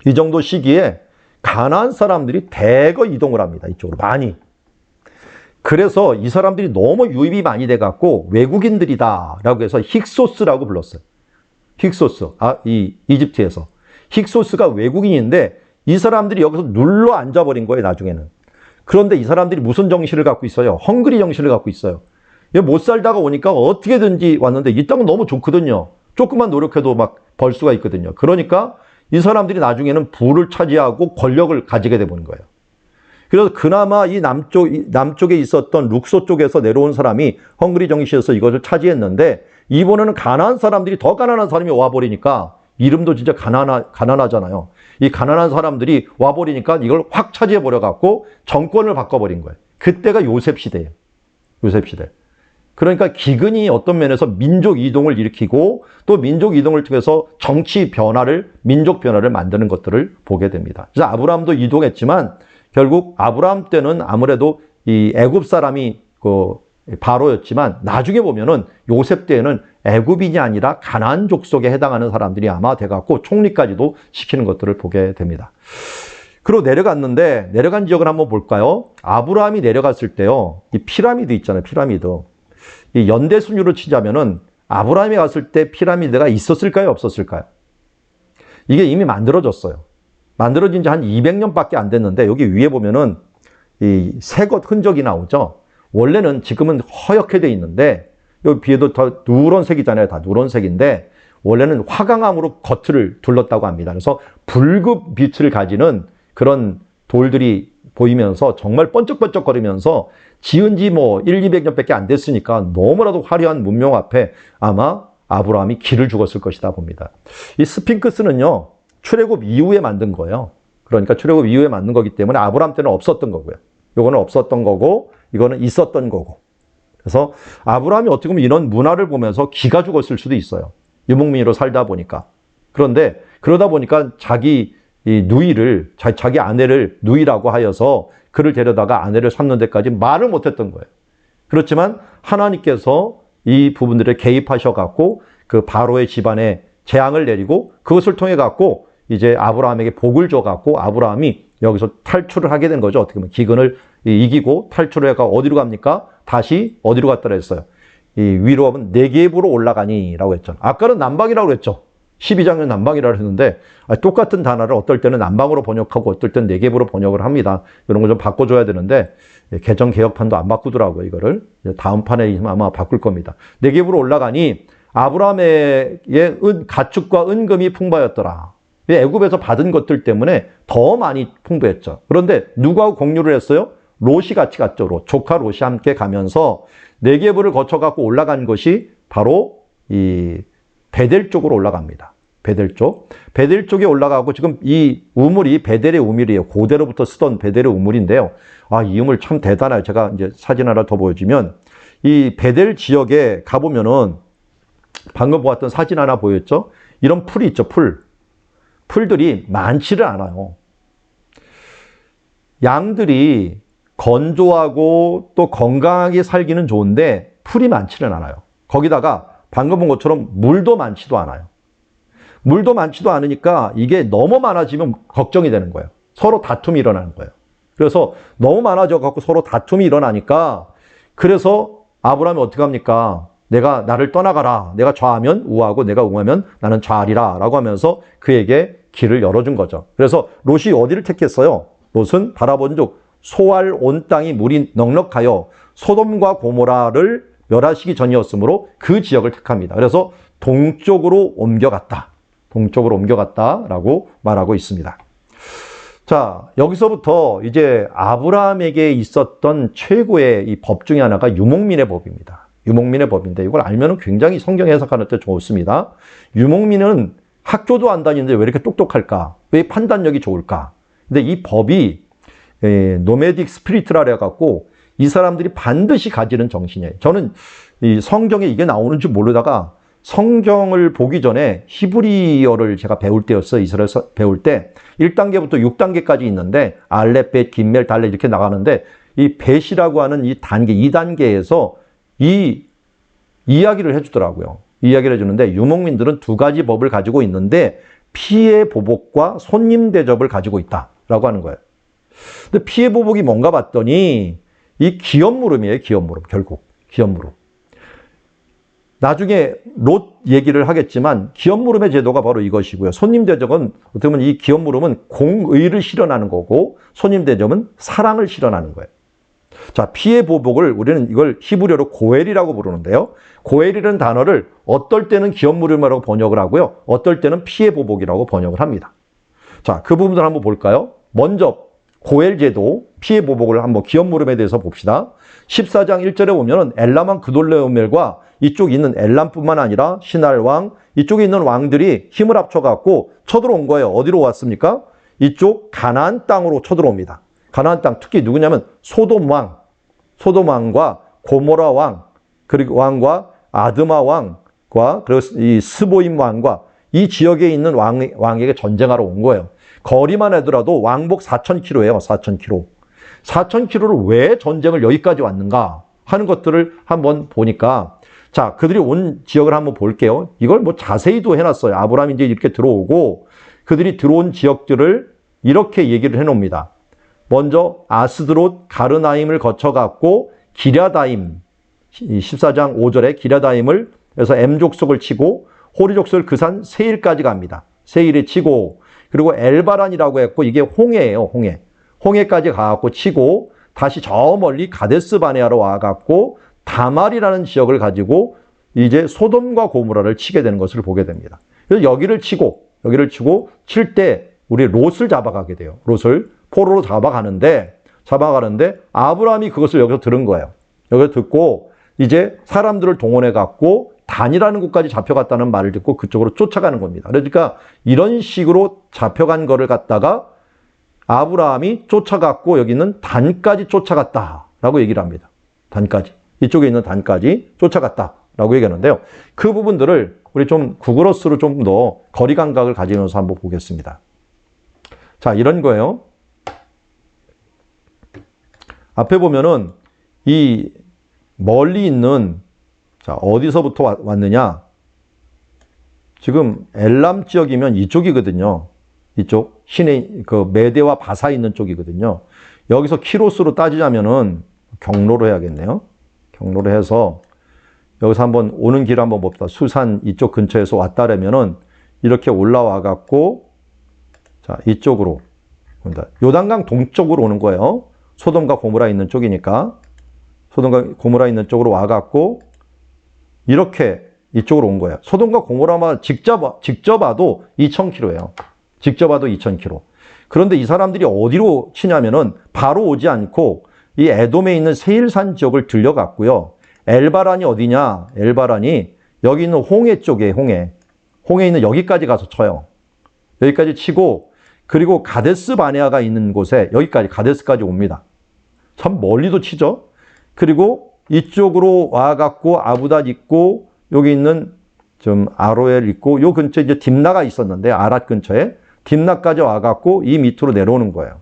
이 정도 시기에 가나안 사람들이 대거 이동을 합니다. 이쪽으로 많이. 그래서 이 사람들이 너무 유입이 많이 돼갖고 외국인들이다 라고 해서 힉소스라고 불렀어요. 힉소스. 이집트에서. 힉소스가 외국인인데 이 사람들이 여기서 눌러 앉아버린 거예요, 나중에는. 그런데 이 사람들이 무슨 정신을 갖고 있어요? 헝그리 정신을 갖고 있어요. 못 살다가 오니까 어떻게든지 왔는데 이 땅은 너무 좋거든요. 조금만 노력해도 막 벌 수가 있거든요. 그러니까 이 사람들이 나중에는 부를 차지하고 권력을 가지게 되는 거예요. 그래서 그나마 이 남쪽에 있었던 룩소 쪽에서 내려온 사람이 헝그리 정신에서 이것을 차지했는데 이번에는 가난한 사람들이 더 가난한 사람이 와버리니까 이름도 진짜 가난하잖아요. 이 가난한 사람들이 와버리니까 이걸 확 차지해버려갖고 정권을 바꿔버린 거예요. 그때가 요셉 시대예요. 요셉 시대. 그러니까 기근이 어떤 면에서 민족 이동을 일으키고 또 민족 이동을 통해서 정치 변화를, 민족 변화를 만드는 것들을 보게 됩니다. 그래서 아브라함도 이동했지만 결국 아브라함 때는 아무래도 이 애굽 사람이 바로였지만 나중에 보면은 요셉 때에는 애굽인이 아니라 가나안 족속에 해당하는 사람들이 아마 돼갖고 총리까지도 시키는 것들을 보게 됩니다. 그리고 내려갔는데 내려간 지역을 한번 볼까요? 아브라함이 내려갔을 때요, 이 피라미드 있잖아요, 피라미드. 이 연대 순위로 치자면은 아브라함이 갔을 때 피라미드가 있었을까요, 없었을까요? 이게 이미 만들어졌어요. 만들어진 지 한 200년밖에 안 됐는데 여기 위에 보면은 이 새것 흔적이 나오죠. 원래는 지금은 허옇게 돼 있는데 여기 뒤에도 다 누런색이잖아요. 다 누런색인데 원래는 화강암으로 겉을 둘렀다고 합니다. 그래서 붉은 빛을 가지는 그런 돌들이 보이면서 정말 번쩍번쩍거리면서 지은 지 뭐 200년밖에 안 됐으니까 너무나도 화려한 문명 앞에 아마 아브라함이 기를 죽었을 것이다 봅니다. 이 스핑크스는요, 출애굽 이후에 만든 거예요. 그러니까 출애굽 이후에 만든 거기 때문에 아브라함 때는 없었던 거고요. 요거는 없었던 거고, 이거는 있었던 거고. 그래서 아브라함이 어떻게 보면 이런 문화를 보면서 기가 죽었을 수도 있어요. 유목민으로 살다 보니까. 그런데 그러다 보니까 자기 이 누이를, 자기 아내를 누이라고 하여서 그를 데려다가 아내를 삼는 데까지 말을 못했던 거예요. 그렇지만 하나님께서 이 부분들에 개입하셔갖고 그 바로의 집안에 재앙을 내리고 그것을 통해 갖고 이제 아브라함에게 복을 줘갖고 아브라함이 여기서 탈출을 하게 된 거죠. 어떻게 보면 기근을 이기고 탈출을 해가 어디로 갑니까? 다시 어디로 갔더라 했어요. 이 위로 하면 네겝으로 올라가니라고 했죠. 아까는 남방이라고 그랬죠. 12장은 남방이라고 했는데 똑같은 단어를 어떨 때는 남방으로 번역하고 어떨 때는 네겝으로 번역을 합니다. 이런 거 좀 바꿔줘야 되는데 개정 개혁판도 안 바꾸더라고요. 이거를 다음 판에 아마 바꿀 겁니다. 네겝으로 올라가니 아브라함의 가축과 은금이 풍부하였더라. 애굽에서 받은 것들 때문에 더 많이 풍부했죠. 그런데 누구하고 공유를 했어요? 롯이 같이 갔죠. 롯. 조카 롯이 함께 가면서 네겝을 거쳐갖고 올라간 것이 바로 이 베델 쪽으로 올라갑니다. 베델 쪽. 베델 쪽에 올라가고 지금 이 우물이 베델의 우물이에요. 고대로부터 쓰던 베델의 우물인데요. 이 우물 참 대단해요. 제가 이제 사진 하나 더 보여주면 이 베델 지역에 가보면은 방금 보았던 사진 하나 보였죠? 이런 풀이 있죠. 풀들이 많지를 않아요. 양들이 건조하고 또 건강하게 살기는 좋은데 풀이 많지는 않아요. 거기다가 방금 본 것처럼 물도 많지도 않아요. 물도 많지도 않으니까 이게 너무 많아지면 걱정이 되는 거예요. 서로 다툼이 일어나는 거예요. 그래서 너무 많아져 갖고 서로 다툼이 일어나니까 그래서 아브라함이 어떻게 합니까? 나를 떠나가라. 내가 좌하면 우하고 내가 우하면 나는 좌하리라 라고 하면서 그에게 길을 열어준 거죠. 그래서 롯이 어디를 택했어요? 롯은 바라본 즉 소알 온 땅이 물이 넉넉하여 소돔과 고모라를 멸하시기 전이었으므로 그 지역을 택합니다. 그래서 동쪽으로 옮겨갔다. 동쪽으로 옮겨갔다라고 말하고 있습니다. 자, 여기서부터 이제 아브라함에게 있었던 최고의 이 법 중에 하나가 유목민의 법입니다. 유목민의 법인데 이걸 알면 굉장히 성경 해석하는 데 좋습니다. 유목민은 학교도 안 다니는데 왜 이렇게 똑똑할까? 왜 판단력이 좋을까? 근데 이 법이 노매딕 스피리트라 해갖고 이 사람들이 반드시 가지는 정신이에요. 저는 이 성경에 이게 나오는 줄 모르다가 성경을 보기 전에 히브리어를 제가 배울 때였어요. 이스라엘에서 배울 때 1단계부터 6단계까지 있는데 알렙, 벳, 김멜, 달렛 이렇게 나가는데 이 벳이라고 하는 이 단계 2단계에서 이 이야기를 해주더라고요. 이야기를 해주는데 유목민들은 두 가지 법을 가지고 있는데 피해 보복과 손님 대접을 가지고 있다라고 하는 거예요. 근데 피해 보복이 뭔가 봤더니 이 기업물음이에요. 기업물음. 결국 기업물음. 나중에 롯 얘기를 하겠지만 기업물음의 제도가 바로 이것이고요. 손님 대접은 어떻게 보면 이 기업물음은 공의를 실현하는 거고 손님 대접은 사랑을 실현하는 거예요. 자, 피해 보복을 우리는 이걸 히브리어로 고엘이라고 부르는데요. 고엘이라는 단어를 어떨 때는 기업물음이라고 번역을 하고요. 어떨 때는 피해 보복이라고 번역을 합니다. 자, 그 부분들 한번 볼까요? 먼저 고엘 제도, 피해 보복을 한번 기업물음에 대해서 봅시다. 14장 1절에 보면은 엘람왕 그돌레오멜과 이쪽에 있는 엘람뿐만 아니라 신할왕, 이쪽에 있는 왕들이 힘을 합쳐갖고 쳐들어온 거예요. 어디로 왔습니까? 이쪽 가나안 땅으로 쳐들어옵니다. 가나안 땅, 특히 누구냐면 소돔왕과 고모라 왕, 그리고 왕과 아드마 왕과 그리고 이 스보임 왕과 이 지역에 있는 왕에게 전쟁하러 온 거예요. 거리만 하더라도 왕복 4,000km예요. 4,000km. 4,000km를 왜 전쟁을 여기까지 왔는가 하는 것들을 한번 보니까 자, 그들이 온 지역을 한번 볼게요. 이걸 뭐 자세히도 해놨어요. 아브라함이 이제 이렇게 들어오고 그들이 들어온 지역들을 이렇게 얘기를 해놓습니다. 먼저 아스드롯 가르나임을 거쳐갔고 기랴다임 14장 5절에 기랴다임을 그래서 M족속을 치고 호리족속을 그 산 세일까지 갑니다. 세일에 치고 그리고 엘바란이라고 했고 이게 홍해예요. 홍해까지 가갖고 치고 다시 저 멀리 가데스 바네아로 와갖고 다말이라는 지역을 가지고 이제 소돔과 고모라를 치게 되는 것을 보게 됩니다. 그래서 여기를 치고 칠 때 우리 롯을 잡아가게 돼요. 롯을 포로로 잡아가는데 잡아가는데 아브라함이 그것을 여기서 들은 거예요. 여기서 듣고 이제 사람들을 동원해 갖고 단이라는 곳까지 잡혀갔다는 말을 듣고 그쪽으로 쫓아가는 겁니다. 그러니까 이런 식으로 잡혀간 거를 갖다가 아브라함이 쫓아갔고 여기는 단까지 쫓아갔다라고 얘기를 합니다. 단까지. 이쪽에 있는 단까지 쫓아갔다라고 얘기하는데요. 그 부분들을 우리 좀 구글어스로 좀 더 거리 감각을 가지면서 한번 보겠습니다. 자, 이런 거예요. 앞에 보면은 이 멀리 있는, 자, 어디서부터 왔느냐? 지금 엘람 지역이면 이쪽이거든요. 이쪽 시내 그 메대와 바사 있는 쪽이거든요. 여기서 키로수로 따지자면은 경로로 해야겠네요. 경로로 해서 여기서 한번 오는 길 한번 봅시다. 수산 이쪽 근처에서 왔다라면은 이렇게 올라와 갖고 자, 이쪽으로 요단강 동쪽으로 오는 거예요. 소돔과 고모라 있는 쪽이니까 소돔과 고모라 있는 쪽으로 와 갖고 이렇게 이쪽으로 온 거예요. 소돔과 고모라만 직접 와도 2,000km예요. 직접 와도 2,000km. 그런데 이 사람들이 어디로 치냐면은 바로 오지 않고 이 에돔에 있는 세일산 지역을 들려갔고요. 엘바란이 어디냐? 엘바란이 여기 있는 홍해 쪽에 홍해 있는 여기까지 가서 쳐요. 여기까지 치고 그리고 가데스 바네아가 있는 곳에 여기까지 가데스까지 옵니다. 참 멀리도 치죠. 그리고 이쪽으로 와갖고 아부닷 있고 여기 있는 좀 아로엘 있고 요 근처에 이제 딥나가 있었는데 아랏 근처에 딥나까지 와갖고 이 밑으로 내려오는 거예요.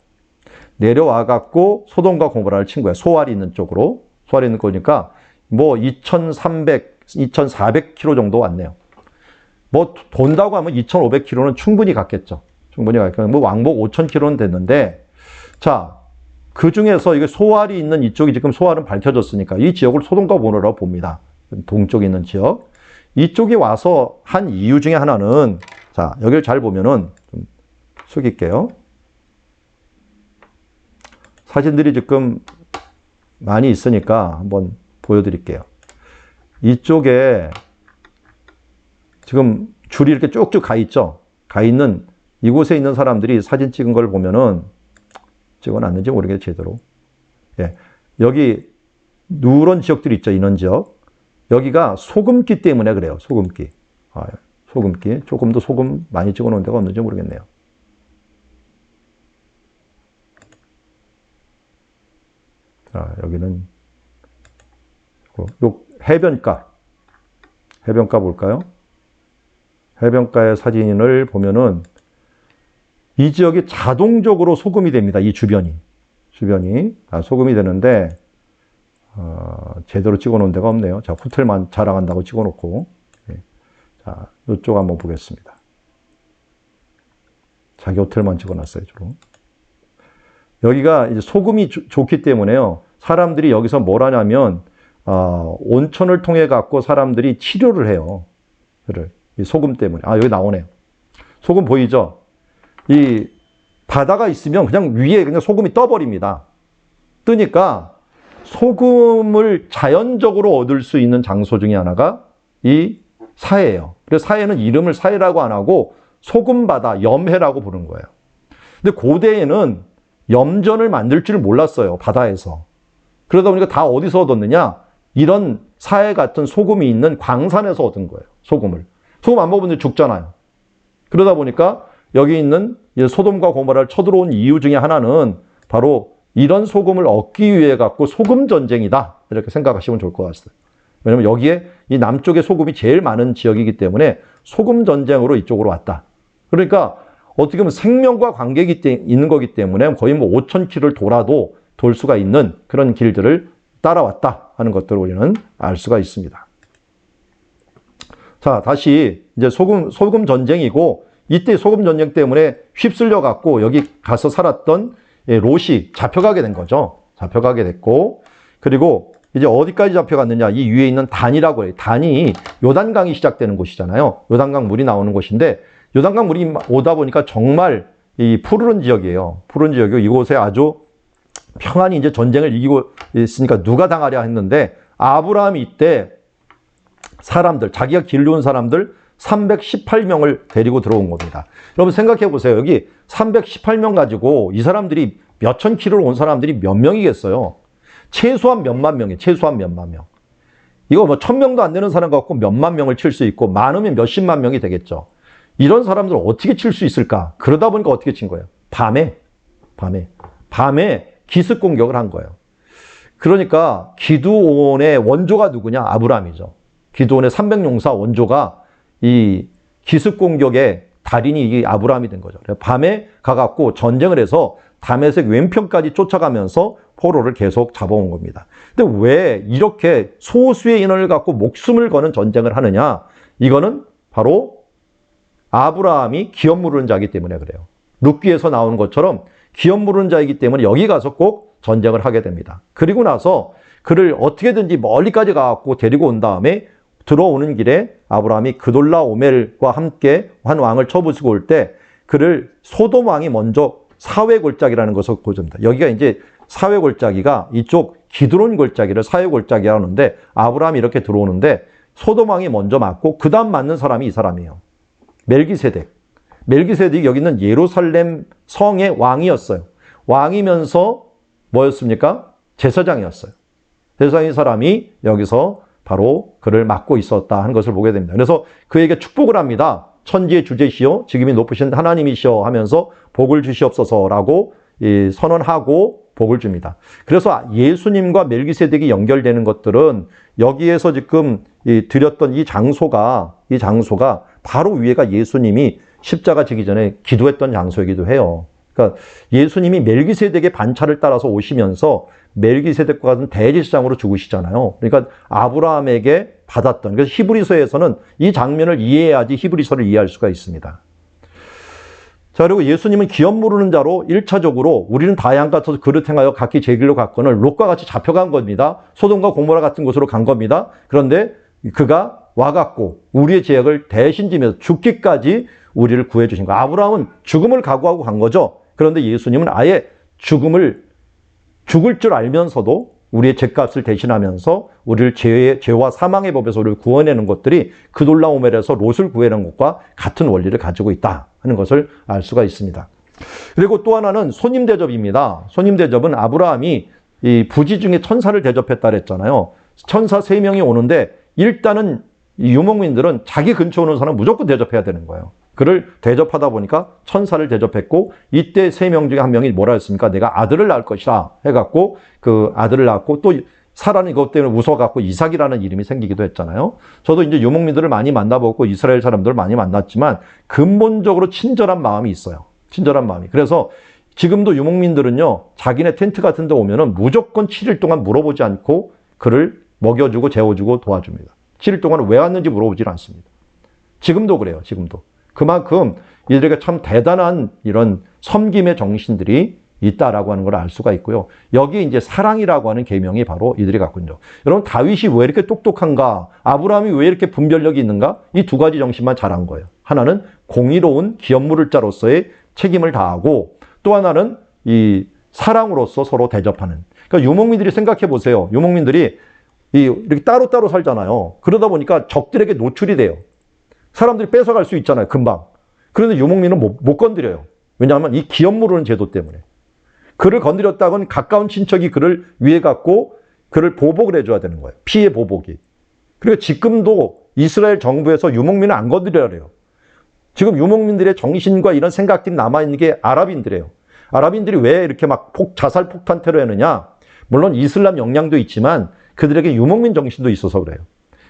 내려와갖고 소돔과 고모라를 친 거예요. 소알이 있는 쪽으로. 소알이 있는 거니까 뭐 2,300, 2,400km 정도 왔네요. 뭐 돈다고 하면 2,500km는 충분히 갔겠죠. 충분히 갔겠죠. 뭐 왕복 5,000km는 됐는데 자, 그 중에서 이게 소알이 있는 이쪽이 지금 소알은 밝혀졌으니까 이 지역을 소돔과 고모라라고 봅니다. 동쪽에 있는 지역. 이쪽에 와서 한 이유 중에 하나는 자, 여기를 잘 보면은 좀 숙일게요. 사진들이 지금 많이 있으니까 한번 보여드릴게요. 이쪽에 지금 줄이 이렇게 쭉쭉 가 있죠? 가 있는 이곳에 있는 사람들이 사진 찍은 걸 보면은 찍어놨는지 모르겠어요, 제대로. 예. 여기 누런 지역들이 있죠, 인원 지역. 여기가 소금기 때문에 그래요, 소금기. 소금기. 조금 더 소금 많이 찍어놓은 데가 없는지 모르겠네요. 자, 여기는 요 해변가 볼까요? 해변가의 사진을 보면은 이 지역이 자동적으로 소금이 됩니다. 이 주변이 다 소금이 되는데 제대로 찍어놓은 데가 없네요. 자, 호텔만 자랑한다고 찍어놓고 자, 이쪽 한번 보겠습니다. 자기 호텔만 찍어놨어요, 주로. 여기가 이제 소금이 좋기 때문에요. 사람들이 여기서 뭘 하냐면 온천을 통해 갖고 사람들이 치료를 해요. 이 소금 때문에. 여기 나오네요. 소금 보이죠? 이 바다가 있으면 그냥 위에 그냥 소금이 떠버립니다. 뜨니까 소금을 자연적으로 얻을 수 있는 장소 중에 하나가 이 사해예요. 그래서 사해는 이름을 사해라고 안 하고 소금바다, 염해라고 부르는 거예요. 근데 고대에는 염전을 만들 줄 몰랐어요, 바다에서. 그러다 보니까 다 어디서 얻었느냐? 이런 사해 같은 소금이 있는 광산에서 얻은 거예요, 소금을. 소금 안 먹으면 죽잖아요. 그러다 보니까 여기 있는 소돔과 고모라를 쳐들어온 이유 중에 하나는 바로 이런 소금을 얻기 위해 갖고 소금 전쟁이다. 이렇게 생각하시면 좋을 것 같아요. 왜냐면 여기에 이 남쪽에 소금이 제일 많은 지역이기 때문에 소금 전쟁으로 이쪽으로 왔다. 그러니까 어떻게 보면 생명과 관계가 있는 거기 때문에 거의 뭐 5,000km를 돌아도 돌 수가 있는 그런 길들을 따라왔다 하는 것들을 우리는 알 수가 있습니다. 자, 다시 이제 소금 전쟁이고 이때 소금 전쟁 때문에 휩쓸려 갖고 여기 가서 살았던 롯이 잡혀가게 된 거죠. 잡혀가게 됐고 그리고 이제 어디까지 잡혀갔느냐? 이 위에 있는 단이라고 해요. 단이 요단강이 시작되는 곳이잖아요. 요단강 물이 나오는 곳인데 요단강 물이 오다 보니까 정말 이 푸르른 지역이에요. 푸른 지역이고 이곳에 아주 평안히 이제 전쟁을 이기고 있으니까 누가 당하랴 했는데 아브라함이 이때 사람들, 자기가 길러온 사람들 318명을 데리고 들어온 겁니다. 여러분 생각해 보세요. 여기 318명 가지고 이 사람들이 몇천 킬로를 온 사람들이 몇 명이겠어요? 최소한 몇만 명이에요. 최소한 몇만 명. 이거 뭐 1000명도 안 되는 사람 갖고 몇만 명을 칠 수 있고 많으면 몇십만 명이 되겠죠. 이런 사람들을 어떻게 칠 수 있을까? 그러다 보니까 어떻게 친 거예요? 밤에 기습 공격을 한 거예요. 그러니까 기드온의 원조가 누구냐? 아브라함이죠. 기드온의 300용사 원조가 이 기습 공격의 달인이 이 아브라함이 된 거죠. 밤에 가갖고 전쟁을 해서 다메섹 왼편까지 쫓아가면서 포로를 계속 잡아온 겁니다. 근데 왜 이렇게 소수의 인원을 갖고 목숨을 거는 전쟁을 하느냐? 이거는 바로 아브라함이 기업 무르는 자이기 때문에 그래요. 룻기에서 나오는 것처럼 기업 무르는 자이기 때문에 여기 가서 꼭 전쟁을 하게 됩니다. 그리고 나서 그를 어떻게든지 멀리까지 가갖고 데리고 온 다음에 들어오는 길에 아브라함이 그돌라오멜과 함께 한 왕을 쳐부수고 올 때 그를 소돔 왕이 먼저 사회골짜기라는 것을 보여줍니다. 여기가 이제 사회골짜기가 이쪽 기드론 골짜기를 사회골짜기라고 하는데 아브라함이 이렇게 들어오는데 소돔 왕이 먼저 맞고 그 다음 맞는 사람이 이 사람이에요. 멜기세덱. 멜기세덱이 여기 있는 예루살렘 성의 왕이었어요. 왕이면서 뭐였습니까? 제사장이었어요. 제사장인 사람이 여기서 바로 그를 맡고 있었다 하는 것을 보게 됩니다. 그래서 그에게 축복을 합니다. 천지의 주제시여 지금이 높으신 하나님이시여 하면서 복을 주시옵소서라고 선언하고 복을 줍니다. 그래서 예수님과 멜기세덱이 연결되는 것들은 여기에서 지금 드렸던 이 장소가 바로 위에가 예수님이 십자가 지기 전에 기도했던 장소이기도 해요. 그러니까 예수님이 멜기세덱의 반차를 따라서 오시면서 멜기세덱과 같은 대제사장으로 죽으시잖아요. 그러니까 아브라함에게 받았던. 그래서 히브리서에서는 이 장면을 이해해야지 히브리서를 이해할 수가 있습니다. 자, 그리고 예수님은 기업 모르는 자로 1차적으로 우리는 다양 같아서 그릇 행하여 각기 제 길로 갔거늘 롯과 같이 잡혀간 겁니다. 소돔과 고모라 같은 곳으로 간 겁니다. 그런데 그가 와갖고 우리의 죄악을 대신 지면서 죽기까지 우리를 구해주신 거예요. 아브라함은 죽음을 각오하고 간 거죠. 그런데 예수님은 아예 죽을 줄 알면서도 우리의 죄값을 대신하면서 우리를 죄와 사망의 법에서 우리를 구원하는 것들이 그돌라오멜에서 롯을 구해낸 것과 같은 원리를 가지고 있다 하는 것을 알 수가 있습니다. 그리고 또 하나는 손님 대접입니다. 손님 대접은 아브라함이 이 부지 중에 천사를 대접했다 그랬잖아요. 천사 3명이 오는데 일단은 이 유목민들은 자기 근처에 오는 사람 무조건 대접해야 되는 거예요. 그를 대접하다 보니까 천사를 대접했고 이때 3명 중에 한 명이 뭐라 했습니까? 내가 아들을 낳을 것이라 해갖고 그 아들을 낳고 또 사라는 이것 때문에 웃어갖고 이삭이라는 이름이 생기기도 했잖아요. 저도 이제 유목민들을 많이 만나보고 이스라엘 사람들을 많이 만났지만 근본적으로 친절한 마음이 있어요. 친절한 마음이. 그래서 지금도 유목민들은요, 자기네 텐트 같은 데 오면은 무조건 7일 동안 물어보지 않고 그를 먹여주고 재워주고 도와줍니다. 7일 동안 왜 왔는지 물어보질 않습니다. 지금도 그래요. 지금도. 그만큼 이들에게 참 대단한 이런 섬김의 정신들이 있다라고 하는 걸 알 수가 있고요. 여기 이제 사랑이라고 하는 계명이 바로 이들이 갖고 있는 거죠. 여러분, 다윗이 왜 이렇게 똑똑한가? 아브라함이 왜 이렇게 분별력이 있는가? 이 두 가지 정신만 잘한 거예요. 하나는 공의로운 기업 물을 자로서의 책임을 다하고 또 하나는 이 사랑으로서 서로 대접하는. 그러니까 유목민들이 생각해 보세요. 유목민들이 이렇게 따로따로 살잖아요. 그러다 보니까 적들에게 노출이 돼요. 사람들이 뺏어갈 수 있잖아요, 금방. 그런데 유목민은 못 건드려요. 왜냐하면 이 기업 모르는 제도 때문에. 그를 건드렸다고는 가까운 친척이 그를 위해 갖고 그를 보복을 해줘야 되는 거예요. 피해 보복이. 그리고 지금도 이스라엘 정부에서 유목민을 안 건드려야 해요. 지금 유목민들의 정신과 이런 생각들이 남아있는 게 아랍인들이에요. 아랍인들이 왜 이렇게 막 자살 폭탄 테러 했느냐? 물론 이슬람 영향도 있지만 그들에게 유목민 정신도 있어서 그래요.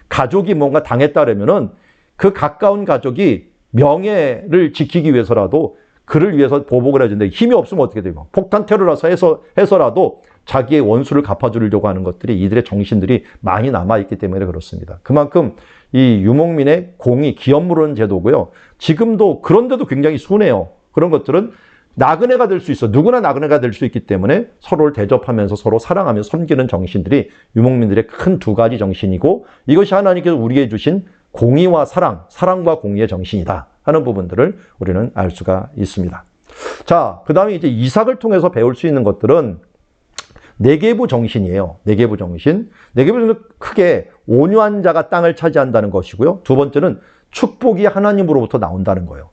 가족이 뭔가 당했다라면은 그 가까운 가족이 명예를 지키기 위해서라도 그를 위해서 보복을 해주는데 힘이 없으면 어떻게 돼요? 폭탄 테러라서 해서라도 자기의 원수를 갚아주려고 하는 것들이 이들의 정신들이 많이 남아있기 때문에 그렇습니다. 그만큼 이 유목민의 공의, 기업 물은 제도고요. 지금도 그런데도 굉장히 순해요. 그런 것들은 나그네가 될 수 있어. 누구나 나그네가 될 수 있기 때문에 서로를 대접하면서 서로 사랑하며 섬기는 정신들이 유목민들의 큰 두 가지 정신이고 이것이 하나님께서 우리에게 주신 공의와 사랑과 공의의 정신이다 하는 부분들을 우리는 알 수가 있습니다. 자, 그 다음에 이제 이삭을 통해서 배울 수 있는 것들은 네게부 정신이에요. 네게부 정신. 네게부 정신은 크게 온유한 자가 땅을 차지한다는 것이고요. 두 번째는 축복이 하나님으로부터 나온다는 거예요.